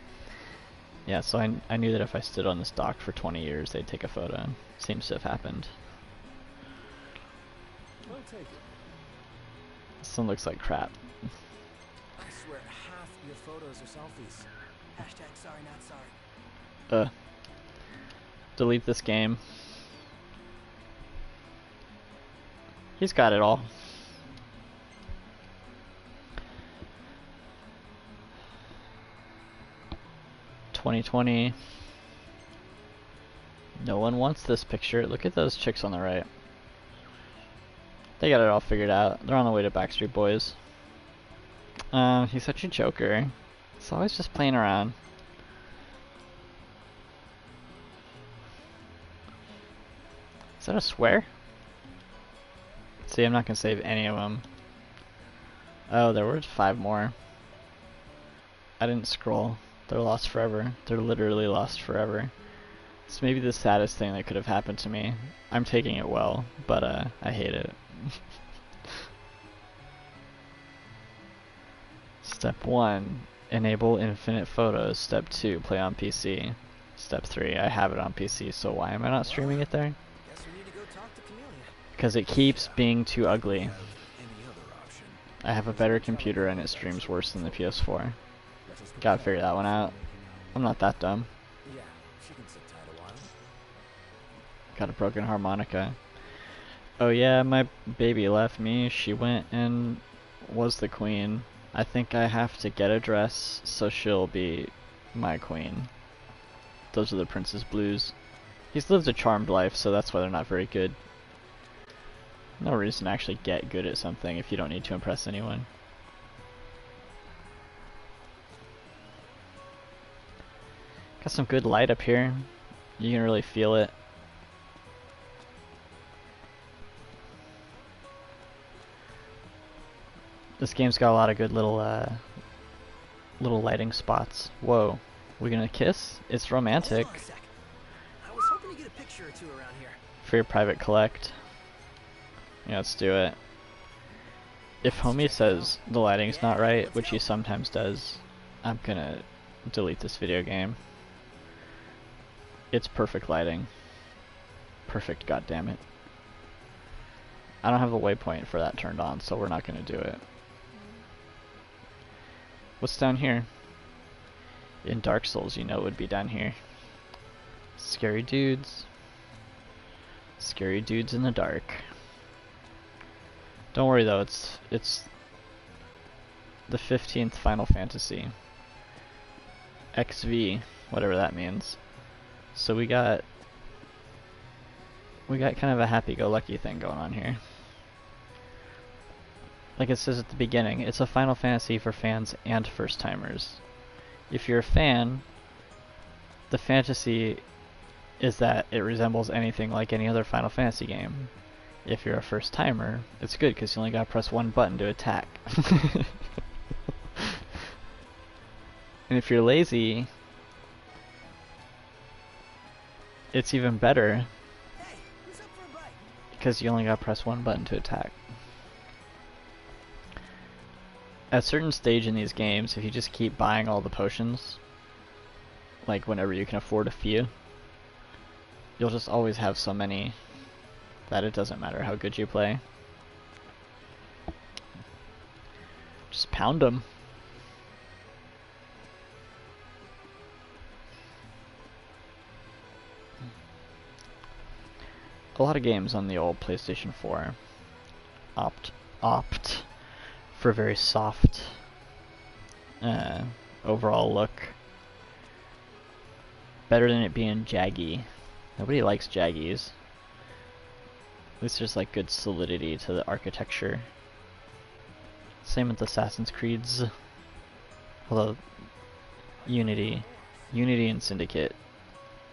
Yeah, so I knew that if I stood on this dock for 20 years, they'd take a photo. Seems to have happened. I'll take it. This one looks like crap. I swear half your photos are selfies. Hashtag sorry not sorry. Delete this game. He's got it all. "2020. No one wants this picture. Look at those chicks on the right. They got it all figured out. They're on the way to Backstreet Boys. He's such a joker. He's always just playing around. Is that a swear? See, I'm not gonna save any of them. Oh, there were 5 more. I didn't scroll. They're lost forever. They're literally lost forever. It's maybe the saddest thing that could have happened to me. I'm taking it well, but I hate it. Step 1, enable infinite photos. Step 2, play on PC. Step 3, I have it on PC, so why am I not streaming it there? Guess we need to go talk to Because it keeps being too ugly. Have any other option. I have a better computer and it streams worse than the PS4. Gotta figure that one out. I'm not that dumb. Yeah, she can sit tight a while. Got a broken harmonica. Oh yeah, my baby left me. She went and was the queen. I think I have to get a dress so she'll be my queen. Those are the Prince's blues. He's lived a charmed life, so that's why they're not very good. No reason to actually get good at something if you don't need to impress anyone. Got some good light up here. You can really feel it. This game's got a lot of good little lighting spots. Whoa, we gonna kiss? It's romantic. Hold on a sec. I was hoping to get a picture or two around here. For your private collect. Yeah, let's do it. If homie says the lighting's not right, which he sometimes does, I'm gonna delete this video game. It's perfect lighting. Perfect, goddammit. I don't have the waypoint for that turned on, so we're not gonna do it. What's down here? In Dark Souls, you know it would be down here. Scary dudes. Scary dudes in the dark. Don't worry though, it's the 15th Final Fantasy. XV, whatever that means. So we got kind of a happy-go-lucky thing going on here. Like it says at the beginning, it's a Final Fantasy for fans and first-timers. If you're a fan, the fantasy is that it resembles anything like any other Final Fantasy game. If you're a first-timer, it's good because you only gotta press one button to attack. And if you're lazy, it's even better Hey, who's up for a bite? because you only gotta press one button to attack. At a certain stage in these games, if you just keep buying all the potions, like whenever you can afford a few, you'll just always have so many that it doesn't matter how good you play. Just pound them. A lot of games on the old PlayStation 4 opt for a very soft overall look. Better than it being jaggy. Nobody likes jaggies. At least there's like good solidity to the architecture. Same with Assassin's Creeds. Although Unity and Syndicate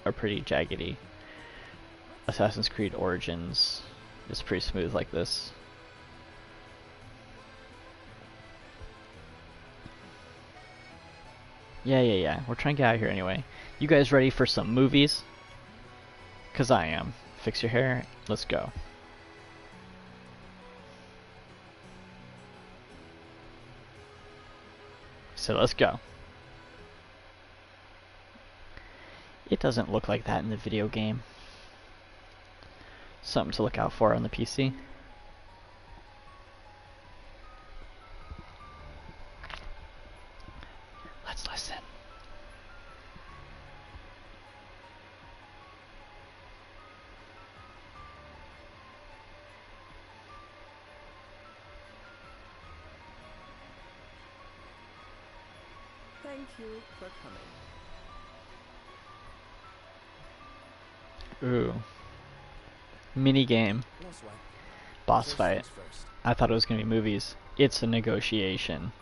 are pretty jaggedy. Assassin's Creed Origins is pretty smooth like this. Yeah. We're trying to get out of here anyway. You guys ready for some movies? 'Cause I am. Fix your hair. Let's go. So let's go. It doesn't look like that in the video game. Something to look out for on the PC. Let's listen. Thank you for coming. Ooh. Mini game. No sweat. Boss First fight. things first. I thought it was gonna be movies. It's a negotiation.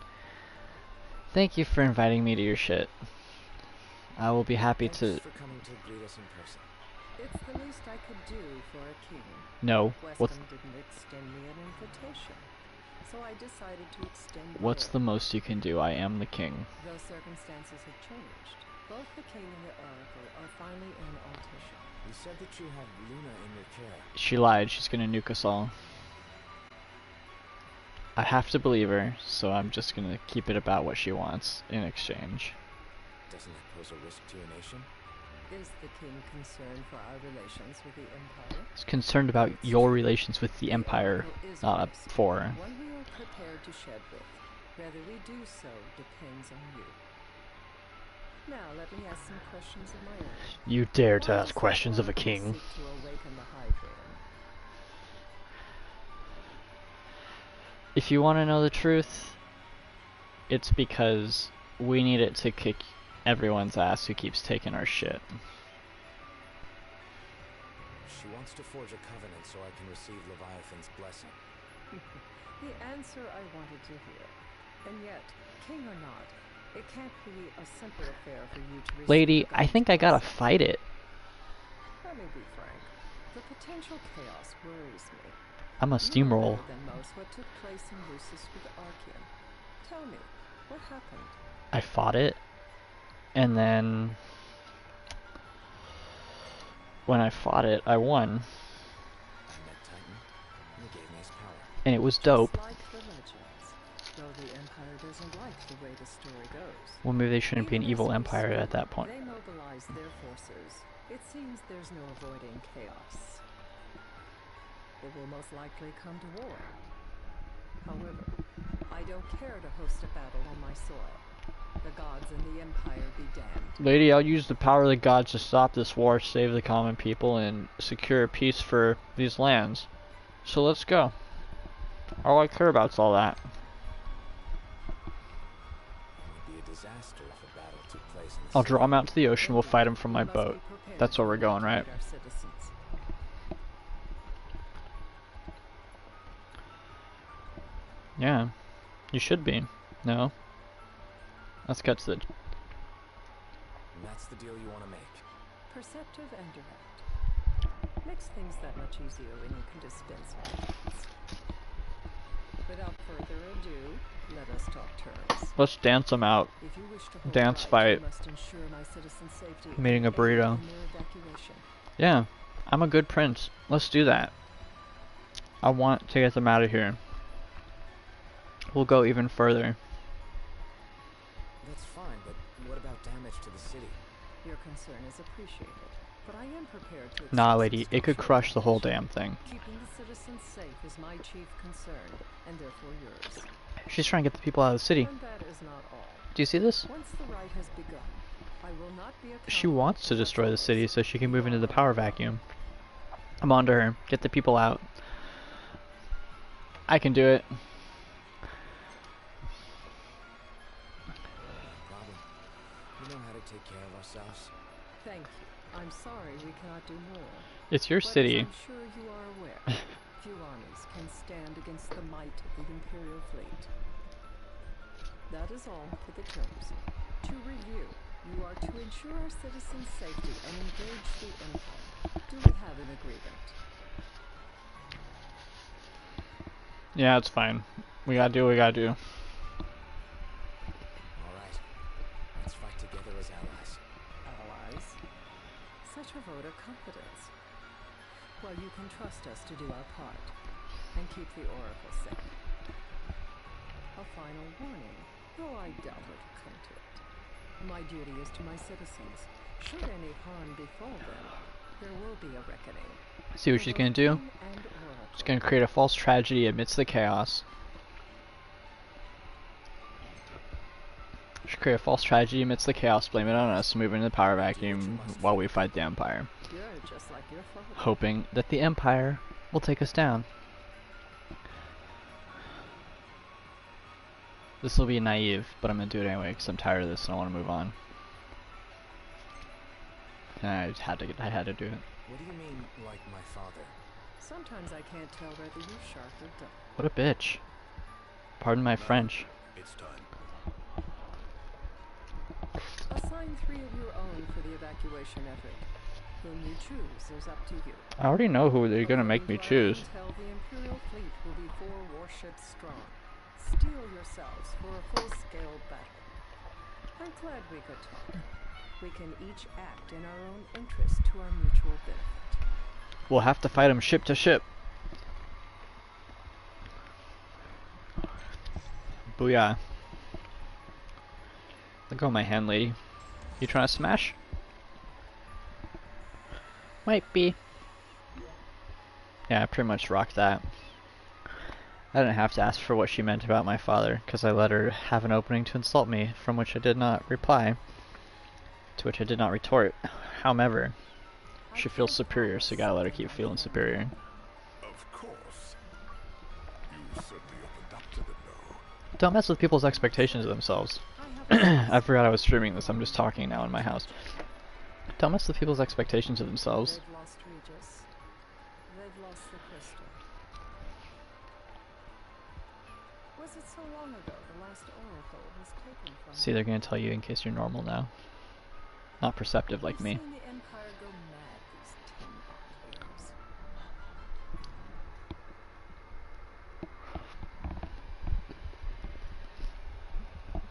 Thank you for inviting me to your shit. I will be happy Thanks to. for coming to greet us in person. It's the least I could do for a king. No. Weston didn't extend me an invitation, so I decided to extend What's the yours. most you can do? I am the king. Though circumstances have changed, both the king and the oracle are finally in Altisha. You said that you had Luna in your care. She lied. She's gonna nuke us all. I have to believe her, so I'm just gonna keep it about what she wants in exchange. Doesn't that pose a risk to your nation? Is the king concerned for our relations with the Empire? He's concerned about your relations with the Empire, not a four. One we are prepared to shed with. Whether we do so depends on you. Now let me ask some questions of my own. You dare to Why ask does the questions of a Oracle king. seek to awaken the Hydrian? If you want to know the truth, it's because we need it to kick everyone's ass who keeps taking our shit. She wants to forge a covenant so I can receive Leviathan's blessing. The answer I wanted to hear. And yet, king or not, it can't be a simple affair for you to receive. Lady, I think I gotta fight it. Let me be frank. The potential chaos worries me. I'm a steamroll. Than most what took place in Lucis with Archean. Tell me, what happened? I fought it, and then when I fought it, I won. I met Titan, and he gave me his power. And it was dope. Just like the legends. Though the Empire doesn't like the way the story goes. Well, maybe they shouldn't be an Even evil as we empire speak, at that point. They mobilize their forces. It seems there's no avoiding chaos. It will most likely come to war. However, I don't care to host a battle on my soil. The gods and the Empire be damned. Lady, I'll use the power of the gods to stop this war, save the common people, and secure peace for these lands. So let's go. All I care about is all that. It would be a disaster if a battle took place in the I'll draw him out to the ocean, we'll fight him from my We must boat. be prepared That's where we're to going, right? evacuate our citizens. Yeah. You should be. No. Let's cut to the... And that's the deal you want to make. Perceptive and direct. Makes things that much easier when you can dispense with things. Without further ado, let us talk terms. Let's dance them out. If you wish to hold Dance right, fight. you must ensure my citizens' safety I'm eating a and burrito. in their evacuation. Yeah. I'm a good prince. Let's do that. I want to get them out of here. We'll go even further. That's fine, but what about damage to the city? Your concern is appreciated, but I am prepared to Nah, accept lady, it could substantial crush the whole damage. damn thing. Keeping the citizens safe is my chief concern, and therefore yours. She's trying to get the people out of the city. And that is not all. Do you see this? Once the rite has begun, I will not be She accountable wants to for destroy the choice. city so she can move into the power vacuum. I'm on to her. Get the people out. I can do it. No problem. We know how to take care of ourselves. Thank you. I'm sorry we cannot do more. It's your But as city. I'm sure you are aware, few armies can stand against the might of the Imperial fleet. That is all for the terms. To review, you are to ensure our citizens' safety and engage the Empire. Do we have an agreement? Yeah, it's fine. We gotta do what we gotta do. Alright. Let's fight together as allies. Allies? Such a vote of confidence. Well, you can trust us to do our part and keep the Oracle safe. A final warning, though I doubt it will come to it. My duty is to my citizens. Should any harm befall them, there will be a reckoning. See what she's gonna do? She's gonna create a false tragedy amidst the chaos. She'll create a false tragedy amidst the chaos, blame it on us, move into the power vacuum while we fight the Empire. You're just like your father. Hoping that the Empire will take us down. This will be naive, but I'm gonna do it anyway because I'm tired of this and I want to move on. And I just had to do it. What do you mean, like my father? Sometimes I can't tell whether you're sharp or dull. What a bitch. Pardon my French. It's time. Assign 3 of your own for the evacuation effort. Whom you choose is up to you. I already know who they're gonna make me choose. Until the Imperial fleet will be 4 warships strong. Steel yourselves for a full-scale battle. I'm glad we could talk. We can each act in our own interest to our mutual benefit. We'll have to fight them ship to ship. Booyah. Let go of my hand, lady. You trying to smash? Might be. Yeah, I pretty much rocked that. I didn't have to ask for what she meant about my father, because I let her have an opening to insult me, from which I did not reply, to which I did not retort. However, she feels superior, so you gotta let her keep feeling superior. Of course. You certainly opened up to them, though. Don't mess with people's expectations of themselves. I forgot I was streaming this, I'm just talking now in my house. Don't mess with people's expectations of themselves. They've lost Regis. They've lost the crystal. Was it so long ago the last oracle was taken from See, they're gonna tell you in case you're normal now. Not perceptive like me. We've seen the Empire go mad these 10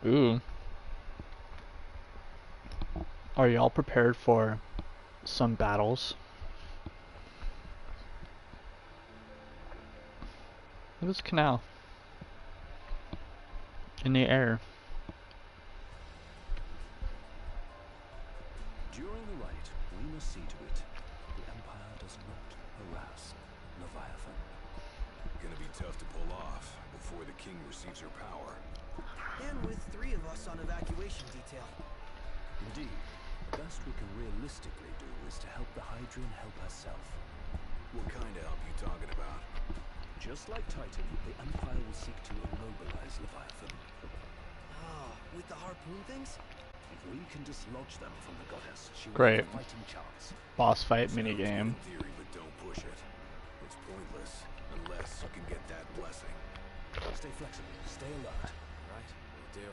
odd years. Ooh. Are y'all prepared for some battles? Look at this canal. In the air. During the rite, we must see to it the Empire does not harass Leviathan. Gonna be tough to pull off before the king receives her power. And with 3 of us on evacuation detail. Indeed, the best we can realistically do is to help the Hydrian help herself. What kind of help you talking about? Just like Titan, the Empire will seek to immobilize Leviathan. Ah, with the harpoon things? If we can dislodge them from the goddess, she will Great. have a fighting chance. Boss fight Sounds good minigame. in theory, but don't push it. It's pointless unless you can get that blessing. Stay flexible, stay alert. Right, will do.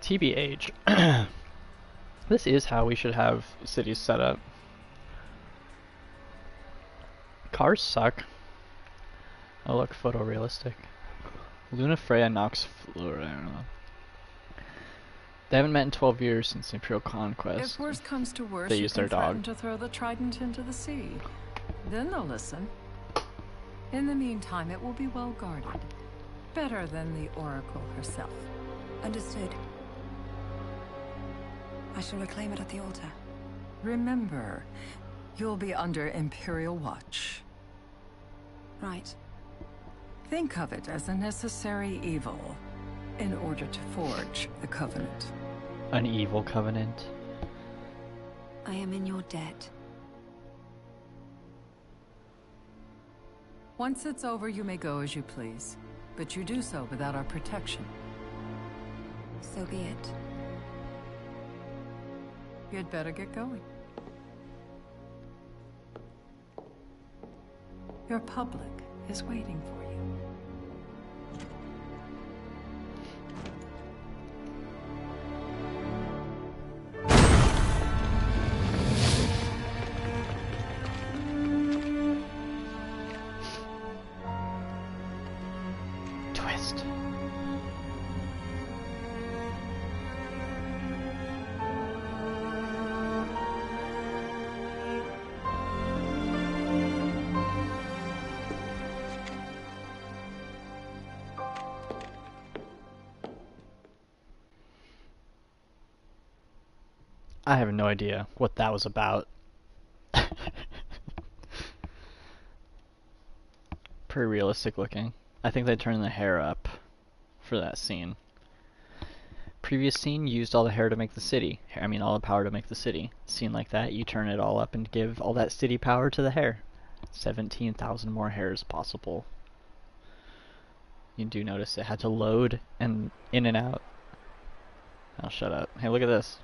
TBH. This is how we should have cities set up. Cars suck. Oh look, photorealistic. Luna Freya knocks Flora. I don't know. They haven't met in 12 years since the Imperial Conquest. If worst comes to worst, They you use can their threaten dog. to throw the trident into the sea. Then they'll listen. In the meantime, it will be well guarded. Better than the Oracle herself. Understood. I shall reclaim it at the altar. Remember, you'll be under Imperial watch. Right. Think of it as a necessary evil in order to forge the Covenant. An evil covenant. I am in your debt. Once it's over, you may go as you please, but you do so without our protection. So be it. You'd better get going. Your public is waiting for you. Twist. I have no idea what that was about. Pretty realistic looking. I think they turned the hair up for that scene. Previous scene used all the hair to make the city. I mean all the power to make the city. Scene like that, you turn it all up and give all that city power to the hair. 17,000 more hairs possible. You do notice it had to load and in and out. Oh, shut up. Hey, look at this.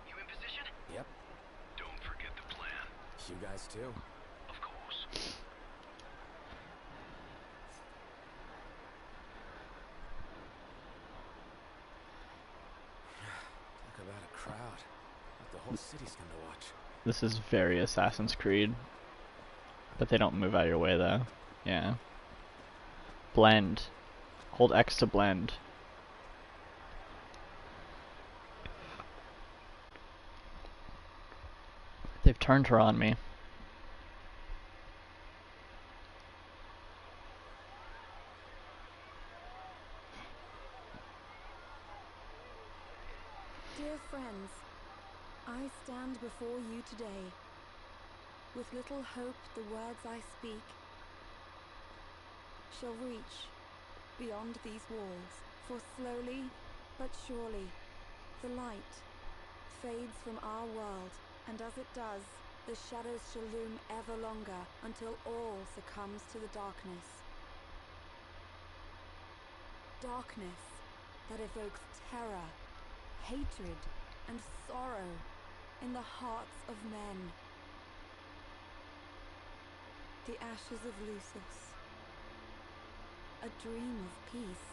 You in position? Yep, Don't forget the plan. you guys too. Of course. Talk about a crowd. Like the whole city's come to watch. This is very Assassin's Creed. But they don't move out of your way though. Yeah. Blend. Hold X to blend. They've turned her on me. I stand before you today, with little hope the words I speak shall reach beyond these walls. For slowly but surely, the light fades from our world, and as it does, the shadows shall loom ever longer until all succumbs to the darkness. Darkness that evokes terror, hatred, and sorrow in the hearts of men. The ashes of Lucis. A dream of peace,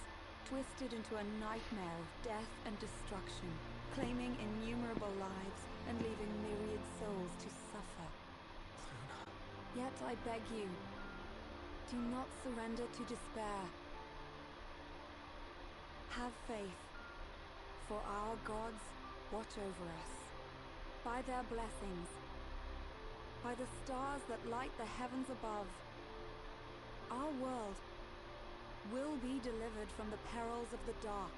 twisted into a nightmare of death and destruction, claiming innumerable lives and leaving myriad souls to suffer. Yet I beg you, do not surrender to despair. Have faith, for our gods watch over us. By their blessings, by the stars that light the heavens above, our world will be delivered from the perils of the dark.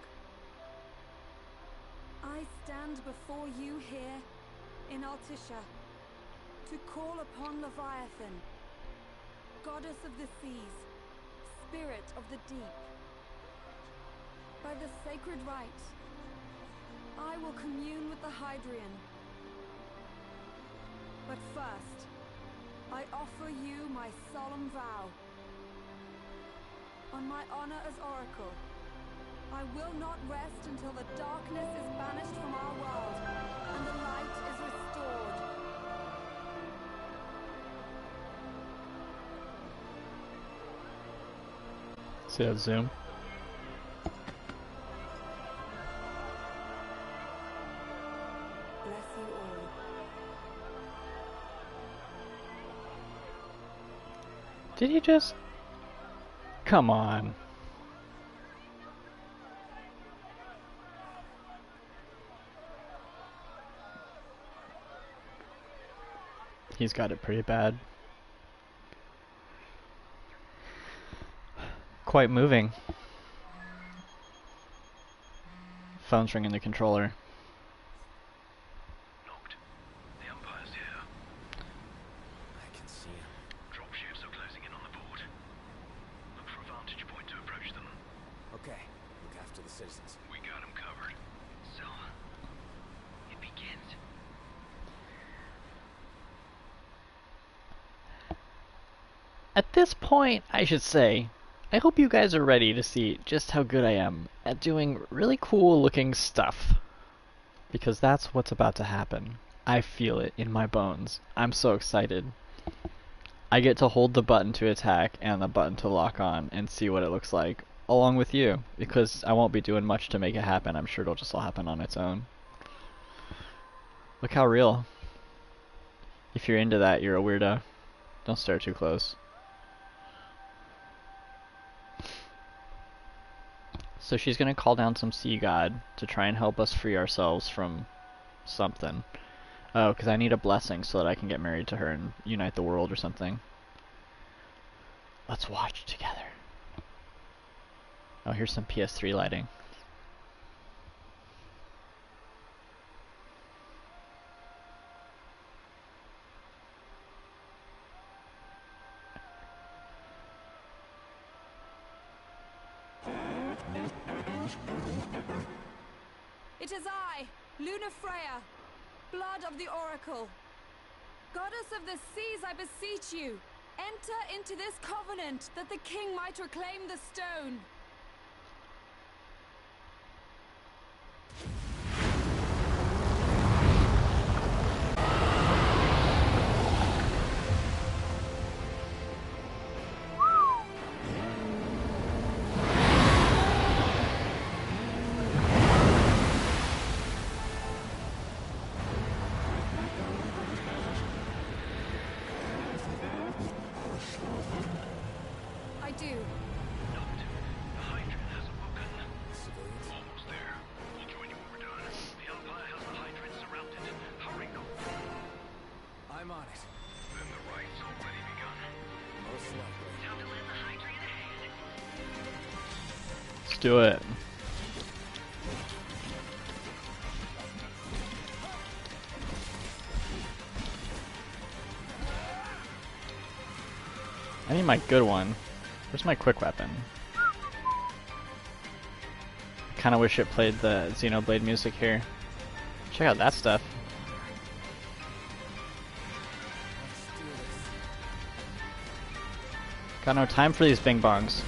I stand before you here in Altissia to call upon Leviathan, goddess of the seas, spirit of the deep. By the sacred rite, I will commune with the Hydrian. But first, I offer you my solemn vow. On my honor as Oracle, I will not rest until the darkness is banished from our world and the light is restored. See that zoom? Bless you all. Did he just... Come on. He's got it pretty bad. Quite moving. Phone's ringing the controller. Knocked. The Empire's here. I can see him. Dropships are closing in on the board. Look for a vantage point to approach them. Okay, look after the citizens. We got them covered. So, it begins. At this point, I should say, I hope you guys are ready to see just how good I am at doing really cool looking stuff. Because that's what's about to happen. I feel it in my bones. I'm so excited. I get to hold the button to attack and the button to lock on and see what it looks like, along with you, because I won't be doing much to make it happen. I'm sure it'll just all happen on its own. Look how real. If you're into that, you're a weirdo. Don't stare too close. So she's gonna call down some sea god to try and help us free ourselves from something. Oh, because I need a blessing so that I can get married to her and unite the world or something. Let's watch together. Oh, here's some PS3 lighting. It is I, Luna Freya, blood of the Oracle. Goddess of the seas, I beseech you, enter into this covenant that the king might reclaim the stone. I do. Knocked. The Hydrian has awoken. Civilians? Almost there. We'll join you when we're done. The Empire has the Hydrian surrounded. Hurry, go. I'm on it. Then the right's already begun. Most likely. Time to let the Hydrian ahead. Let's do it. I need my good one. Where's my quick weapon? I kinda wish it played the Xenoblade music here. Check out that stuff. Got no time for these bing bongs.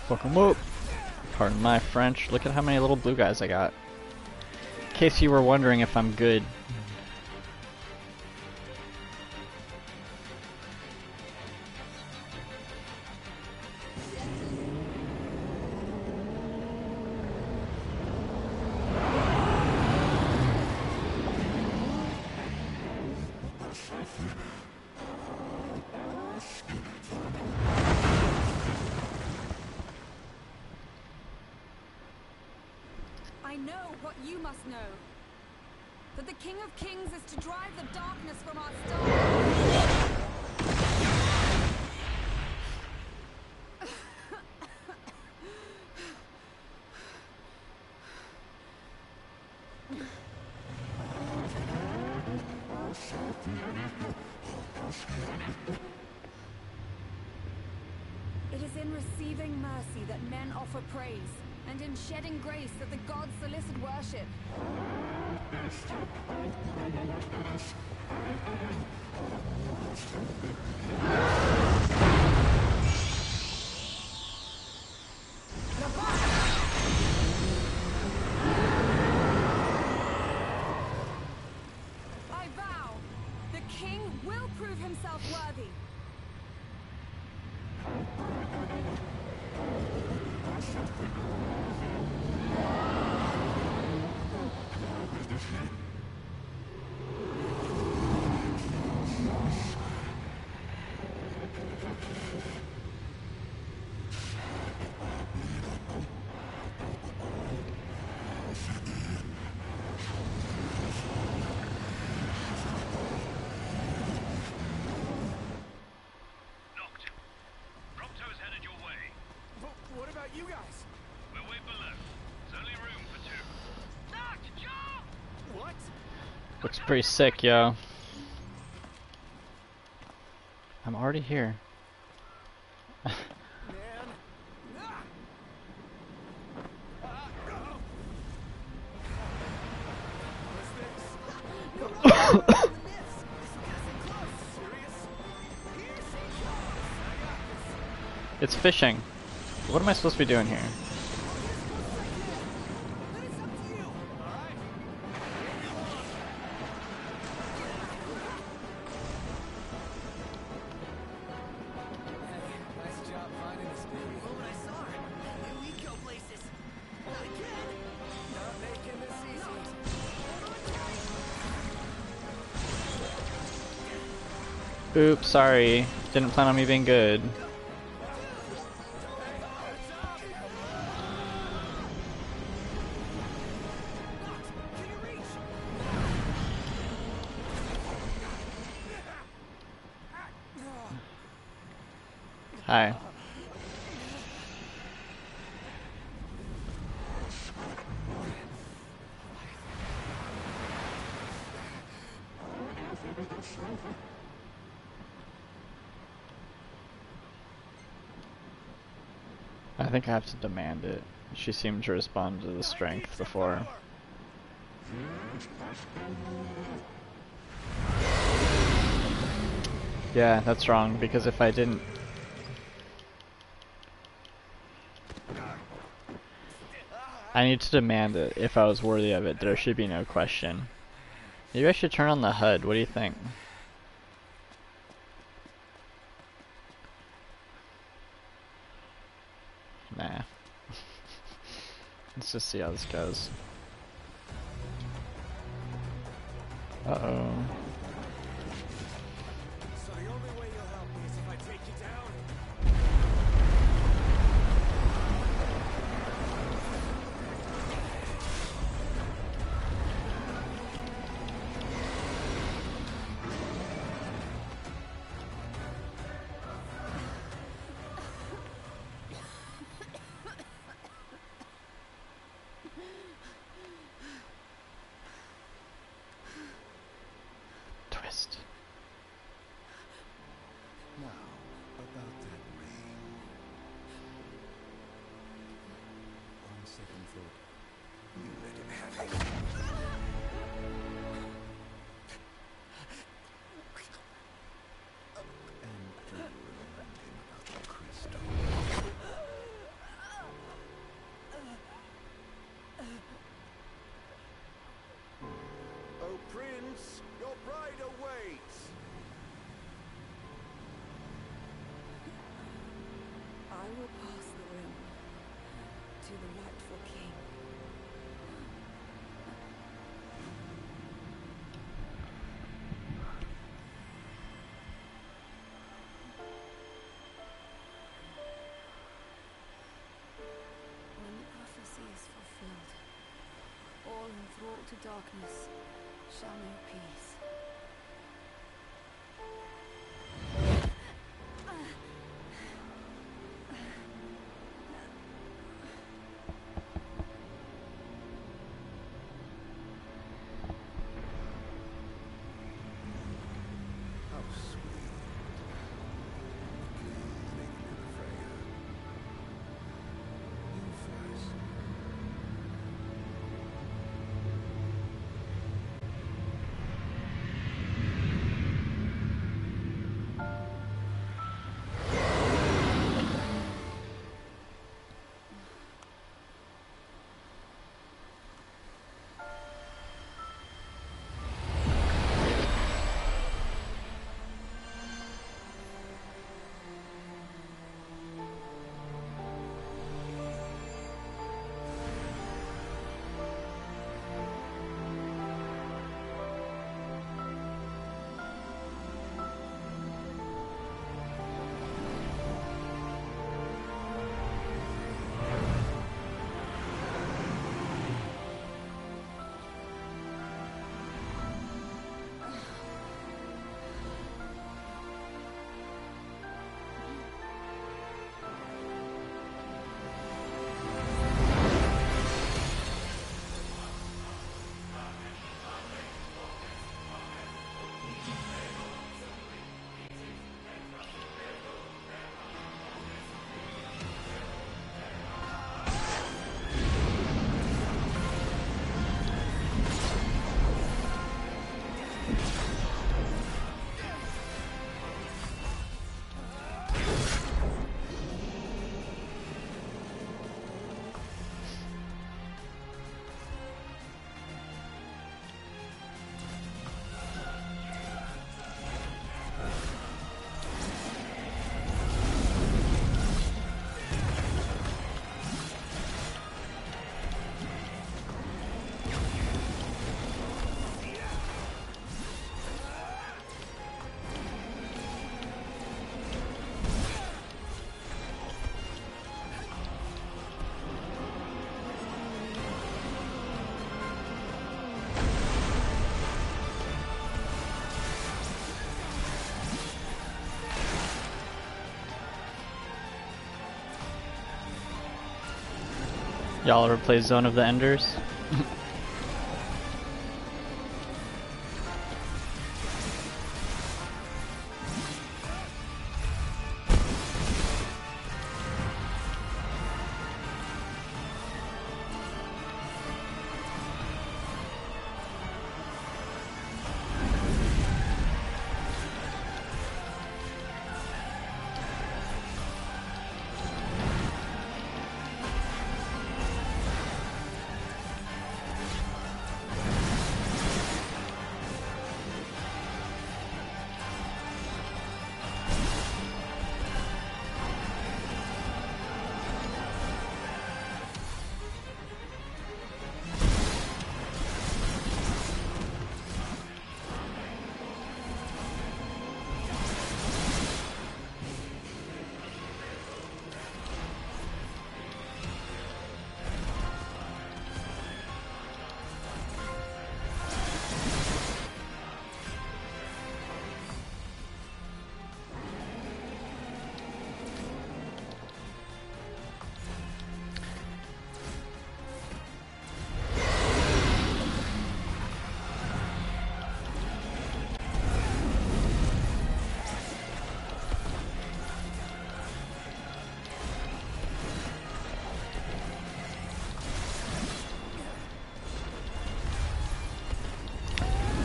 Fuck 'em up. Pardon my French. Look at how many little blue guys I got. In case you were wondering if I'm good. I know what you must know. That the King of Kings is to drive the darkness from our stars. It is in receiving mercy that men offer praise, and in shedding grace that the gods solicit worship. I vow, the king will prove himself worthy. Knocked. Prompto's headed your way. But what about you guys? We'll wait below. There's only room for two. Knocked! Jump! What? Looks pretty sick, yo. I'm already here. Man. Ah! Ah! Oh! What's this? It's fishing. What am I supposed to be doing here? Nice job finding this baby. Moment I saw her, I knew we'd go places. Not again. Not making this easy. Oops, sorry. Didn't plan on me being good. Hi. I think I have to demand it. She seemed to respond to the strength before. Yeah, that's wrong, because if I didn't... I need to demand it. If I was worthy of it, there should be no question. Maybe I should turn on the HUD. What do you think? Nah. Let's just see how this goes. Uh-oh. So the only way you'll help me is if I take you down? Oh, Prince, your bride awaits. I will pass the ring to the rightful king. When the prophecy is fulfilled, all enthralled to darkness shall know peace. How sweet. Please, Lady Lunafreya. You first. Y'all ever play Zone of the Enders?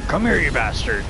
Come here, you bastard!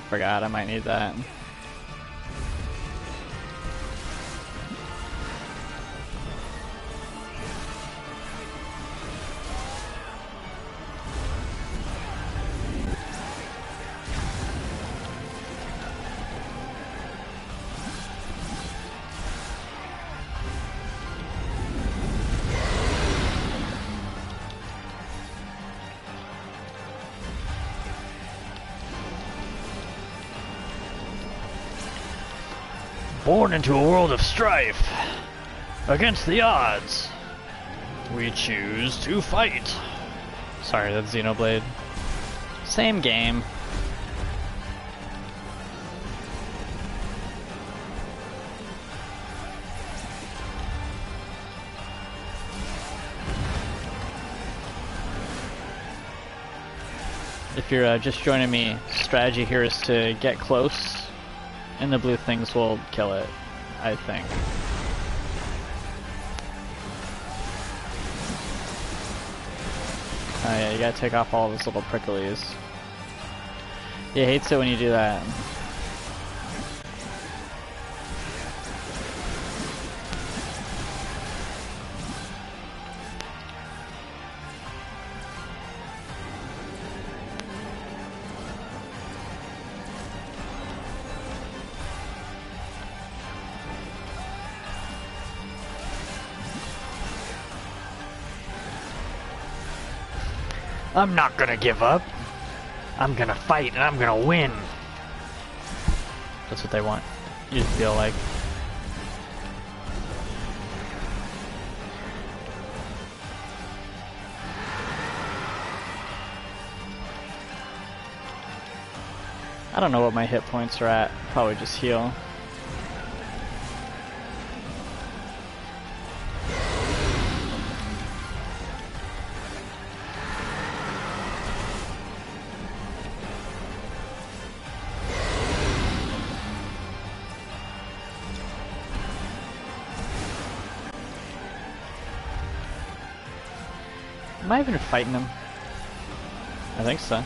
Forgot I might need that. Born into a world of strife, against the odds, we choose to fight. Sorry, that's Xenoblade. Same game. If you're just joining me, strategy here is to get close, and the blue things will kill it, I think. Oh yeah, you gotta take off all those little pricklies. He hates it when you do that. I'm not gonna give up. I'm gonna fight and I'm gonna win. That's what they want. You just feel like. I don't know what my hit points are at. Probably just heal. Am I even fighting him? I think so.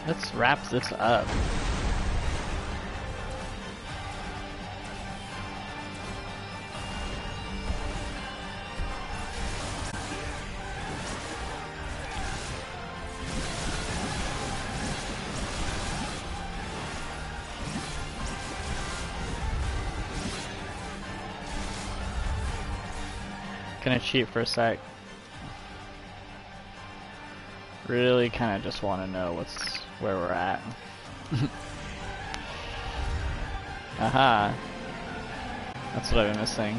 Let's wrap this up. Gonna cheat for a sec. Really kind of just want to know where we're at. Aha. That's what I've been missing.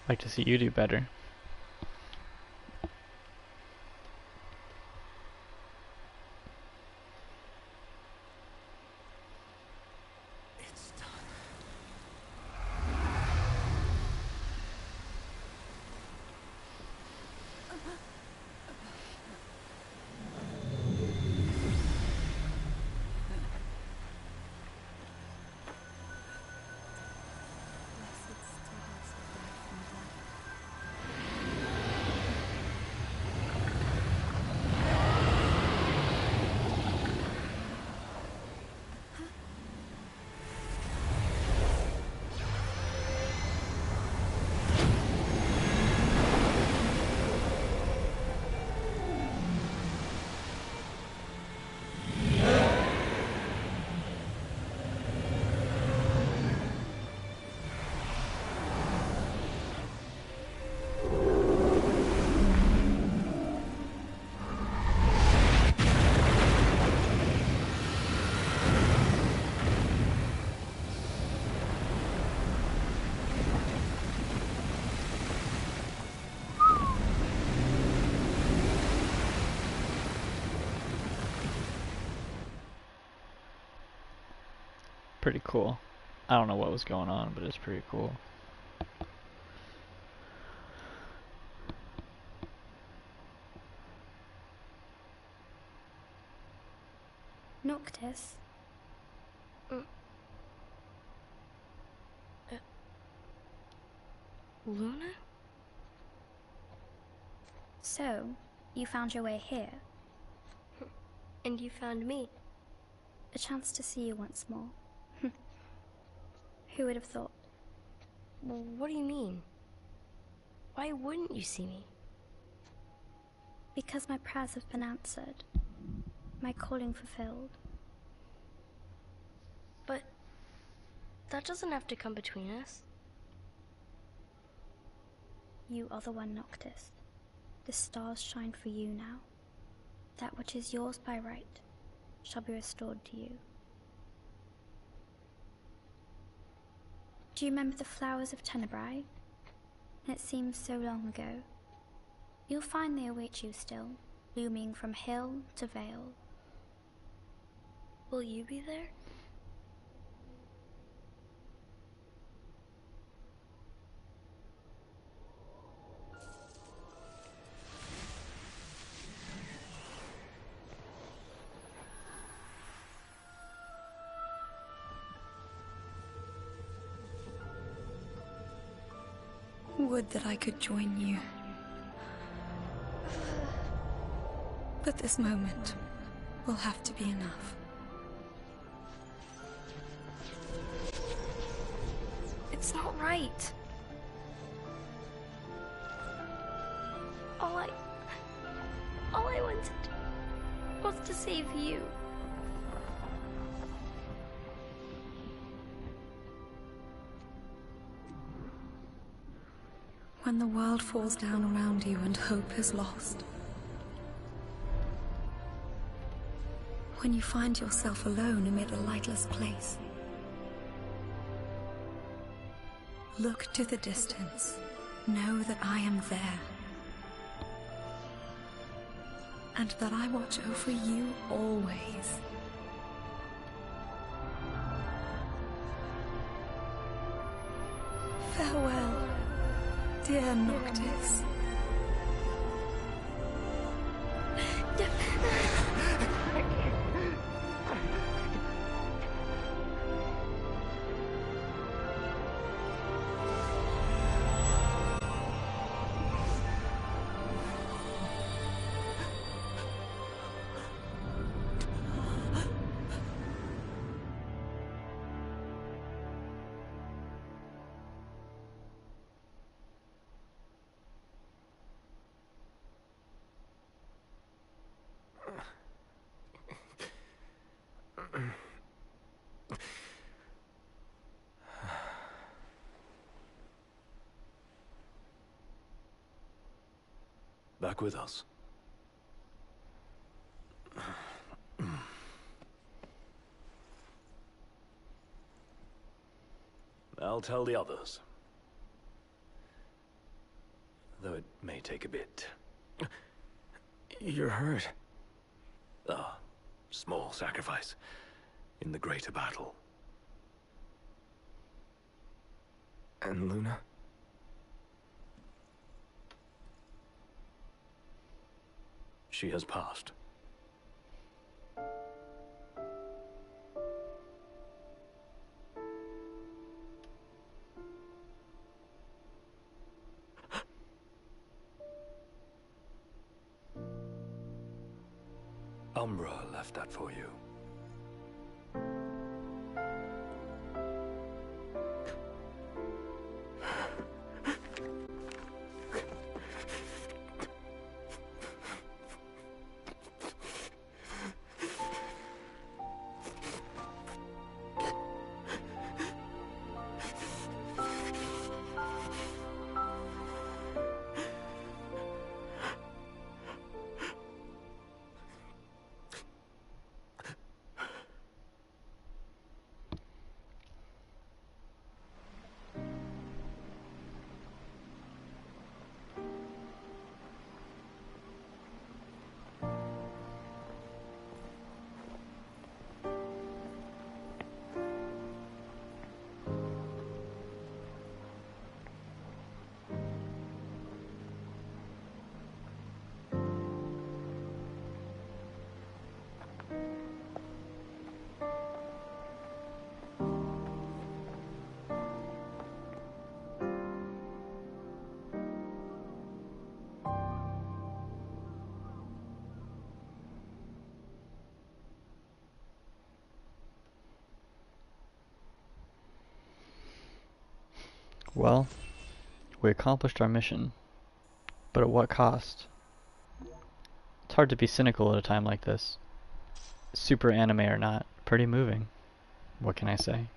like to see you do better. It's done. Blessed stillness of life and death. Pretty cool. I don't know what was going on, but it's pretty cool. Noctis? Luna? So, you found your way here. And you found me. A chance to see you once more. Who would have thought? Well, what do you mean? Why wouldn't you see me? Because my prayers have been answered. My calling fulfilled. But that doesn't have to come between us. You are the one, Noctis. The stars shine for you now. That which is yours by right shall be restored to you. Do you remember the flowers of Tenebrae? It seems so long ago. You'll find they await you still, blooming from hill to vale. Will you be there? Would that I could join you. But this moment will have to be enough. It's not right. All I wanted was to save you. When the world falls down around you and hope is lost. When you find yourself alone amid a lightless place. Look to the distance. Know that I am there. And that I watch over you always. Farewell, dear Noctis. Back with us. I'll tell the others. though it may take a bit. You're hurt. Ah, small sacrifice in the greater battle. And Luna? She has passed. Umbra left that for you. Well, we accomplished our mission, but at what cost? It's hard to be cynical at a time like this. Super anime or not, pretty moving. What can I say?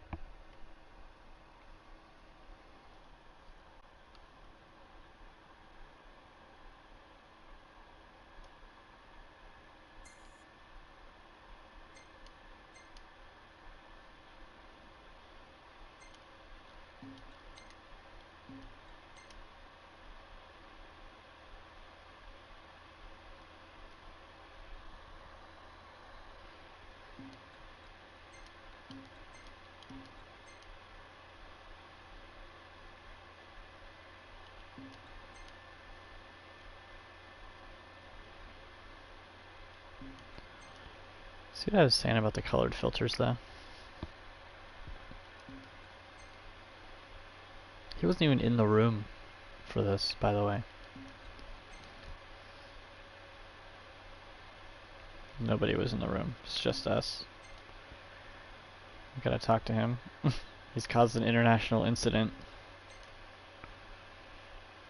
See what I was saying about the colored filters though? He wasn't even in the room for this, by the way. Nobody was in the room, it's just us. We gotta talk to him. He's caused an international incident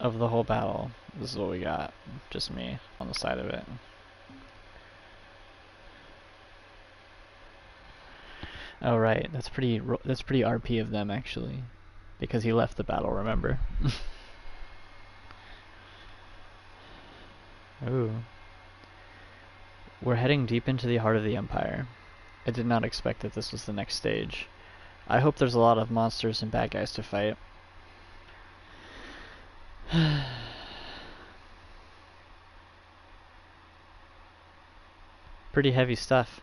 of the whole battle. This is what we got. Just me on the side of it. Oh right, that's pretty RP of them actually, because he left the battle. Remember? Ooh, we're heading deep into the heart of the Empire. I did not expect that this was the next stage. I hope there's a lot of monsters and bad guys to fight. Pretty heavy stuff.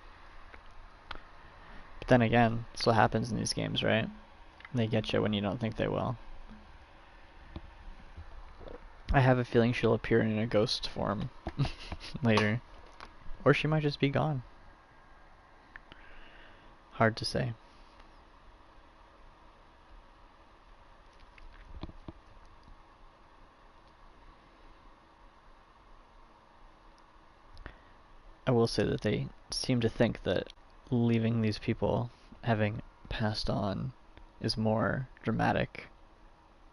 But then again, that's what happens in these games, right? They get you when you don't think they will. I have a feeling she'll appear in a ghost form later. Or she might just be gone. Hard to say. I will say that they seem to think that leaving these people having passed on is more dramatic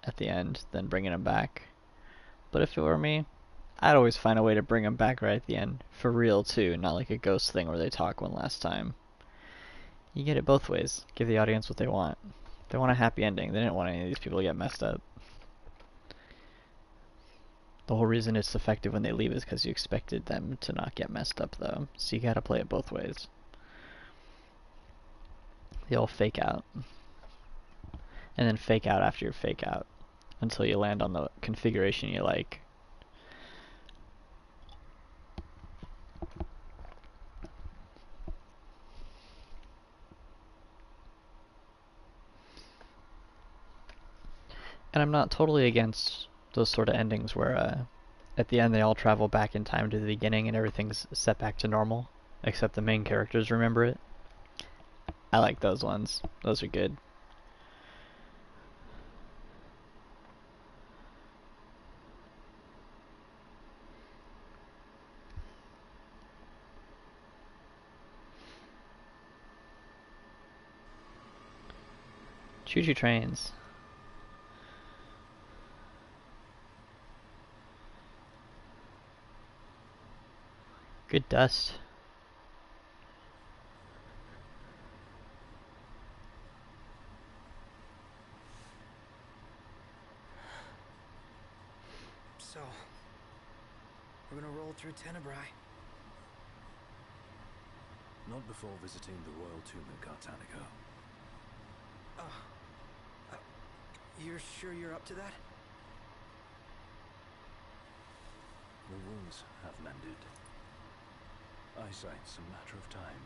at the end than bringing them back. But if it were me, I'd always find a way to bring them back right at the end. For real too, not like a ghost thing where they talk one last time. You get it both ways. Give the audience what they want. They want a happy ending. They didn't want any of these people to get messed up. The whole reason it's effective when they leave is because you expected them to not get messed up though. So you gotta play it both ways. You'll fake out. And then fake out after your fake out. Until you land on the configuration you like. And I'm not totally against those sort of endings where at the end they all travel back in time to the beginning and everything's set back to normal, except the main characters remember it. I like those ones. Those are good. Choo-choo trains. Good dust. So, we're gonna roll through Tenebrae. Not before visiting the royal tomb in Cartanica. You're sure you're up to that? The wounds have mended. Eyesight's a matter of time.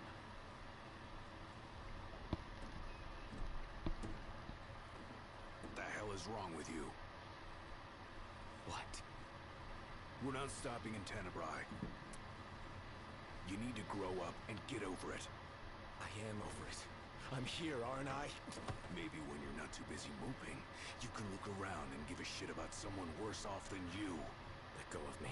What the hell is wrong with you? What? We're not stopping in Tenebrae. You need to grow up and get over it. I am over it. I'm here, aren't I? Maybe when you're not too busy moping, you can look around and give a shit about someone worse off than you. Let go of me.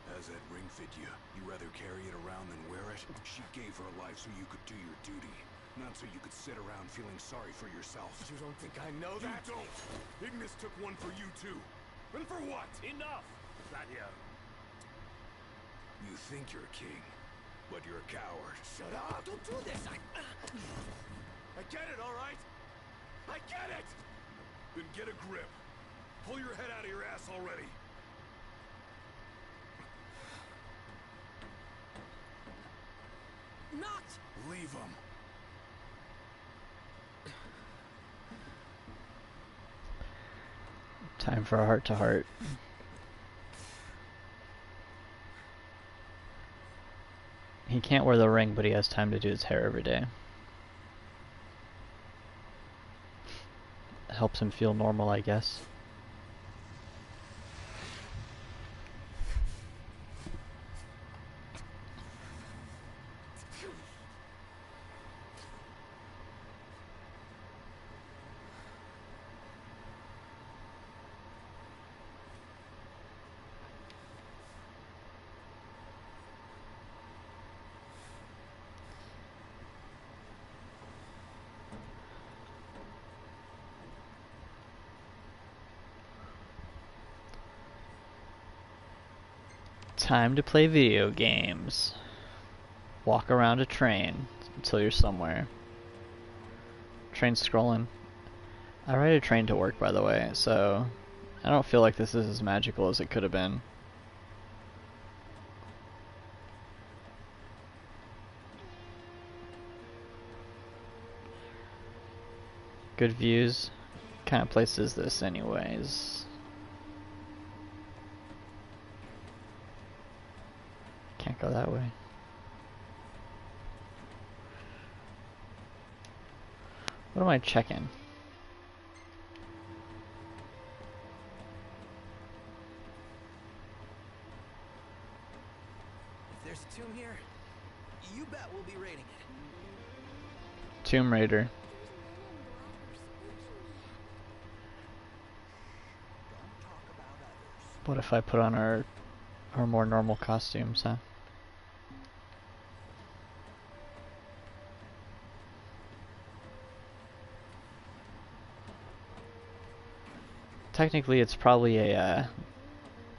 How's that ring fit you? You rather carry it around than wear it? She gave her life so you could do your duty, not so you could sit around feeling sorry for yourself. You don't think I know that? You don't! Ignis took one for you too. And for what? Enough, Vanya. You think you're a king, but you're a coward. Shut up! Don't do this! I get it, all right? I get it! Then get a grip. Pull your head out of your ass already. Not! Leave him. Time for a heart-to-heart. He can't wear the ring, but he has time to do his hair every day. Helps him feel normal, I guess. Time to play video games. Walk around a train until you're somewhere. Train's scrolling. I ride a train to work, by the way, so I don't feel like this is as magical as it could have been. Good views. What kind of place is this anyways? Can't go that way. What am I checking? If there's a tomb here, you bet we'll be raiding it. Tomb Raider. What if I put on our more normal costumes, huh? Technically, it's probably a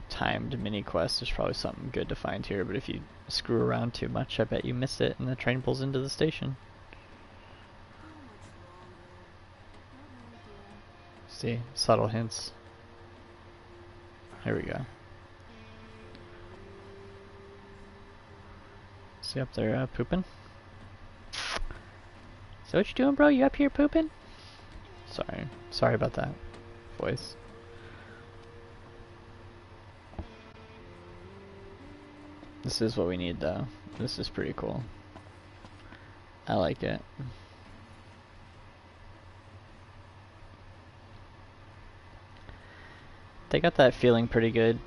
timed mini quest. There's probably something good to find here, but if you screw around too much, I bet you miss it and the train pulls into the station. See, subtle hints. Here we go. See up there pooping? So what you doing, bro? You up here pooping? Sorry about that voice. This is what we need though. This is pretty cool. I like it. They got that feeling pretty good,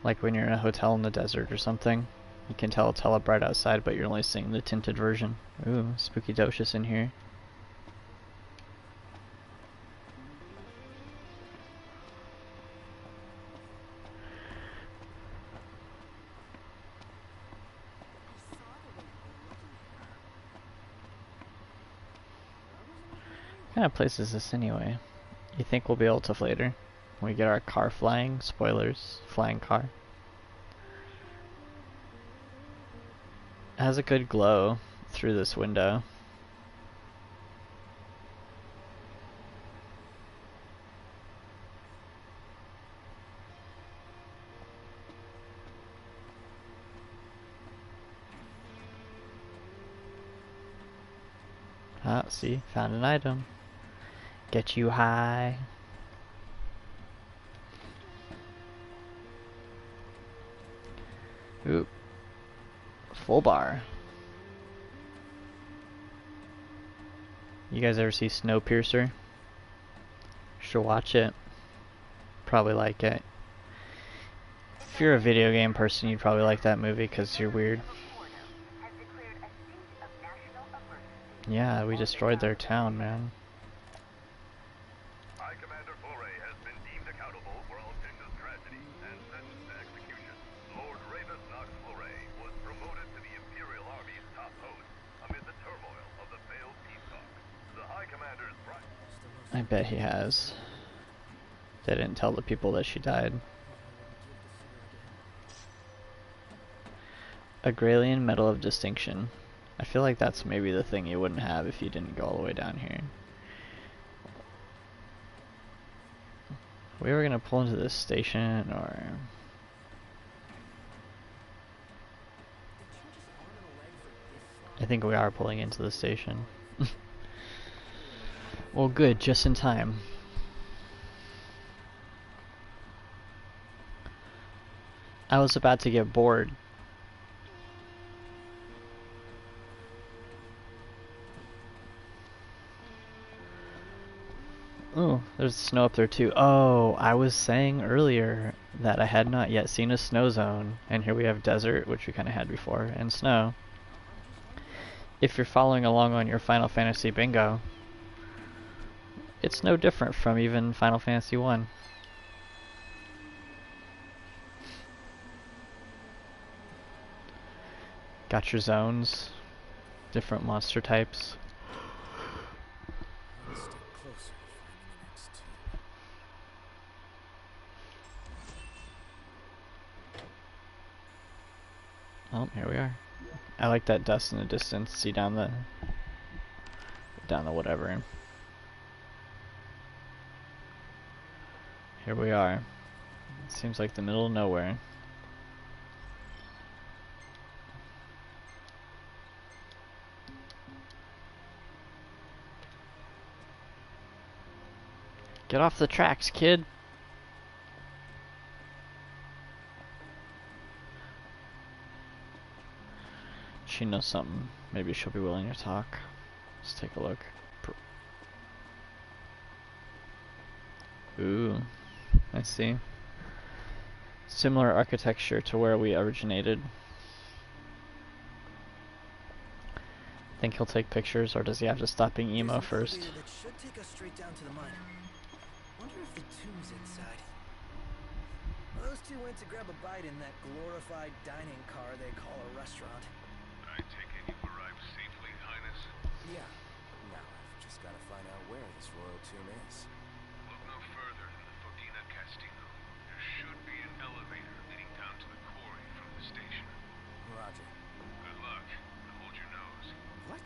like when you're in a hotel in the desert or something. You can tell it's hella bright outside, but you're only seeing the tinted version. Ooh, spooky docious in here. What kind of place is this anyway? You think we'll be able to later? When we get our car flying? Spoilers. Flying car. It has a good glow through this window. Ah, see? Found an item. Get you high. Ooh. Full bar. You guys ever see Snowpiercer? Should watch it. Probably like it. If you're a video game person, you'd probably like that movie because you're weird. Yeah, we destroyed their town, man. High Commander Foray has been deemed accountable for Altinda's tragedy and sentenced to execution. Lord Ravis Knox Foray was promoted to the Imperial Army's top post amid the turmoil of the failed peace talks. The High Commander's pride. I bet he has. They didn't tell the people that she died. Agralian Medal of Distinction. I feel like that's maybe the thing you wouldn't have if you didn't go all the way down here. We were gonna pull into this station, or... I think we are pulling into the station. Well, good, just in time. I was about to get bored. Oh, there's snow up there too. Oh, I was saying earlier that I had not yet seen a snow zone, and here we have desert, which we kind of had before, and snow. If you're following along on your Final Fantasy bingo, it's no different from even Final Fantasy 1. Got your zones, different monster types. Oh, here we are. I like that dust in the distance. See down the whatever. Here we are. Seems like the middle of nowhere. Get off the tracks, kid. She knows something. Maybe she'll be willing to talk. Let's take a look. Ooh, I see. Similar architecture to where we originated. Think he'll take pictures, or does he have to stop being emo first? That should take us straight down to the mine. Wonder if the tomb's inside. Well, those two went to grab a bite in that glorified dining car they call a restaurant. I take it you've arrived safely, Highness? Yeah. Now I've just got to find out where this royal tomb is. Look no further than the Fodina Castillo. There should be an elevator leading down to the quarry from the station. Roger. Good luck, and hold your nose. What?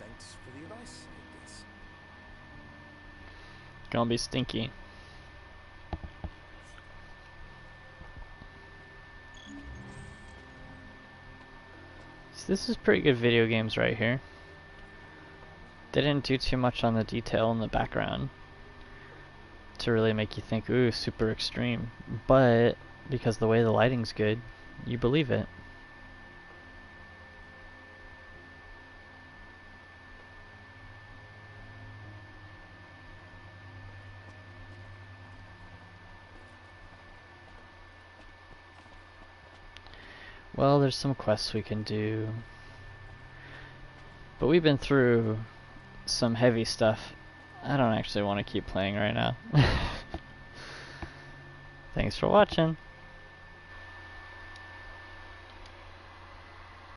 Thanks for the advice, I guess. Gonna be stinky. So this is pretty good video games right here. They didn't do too much on the detail in the background to really make you think, ooh, super extreme. But because the way the lighting's good, you believe it. Well, there's some quests we can do. But we've been through some heavy stuff. I don't actually want to keep playing right now. Thanks for watching.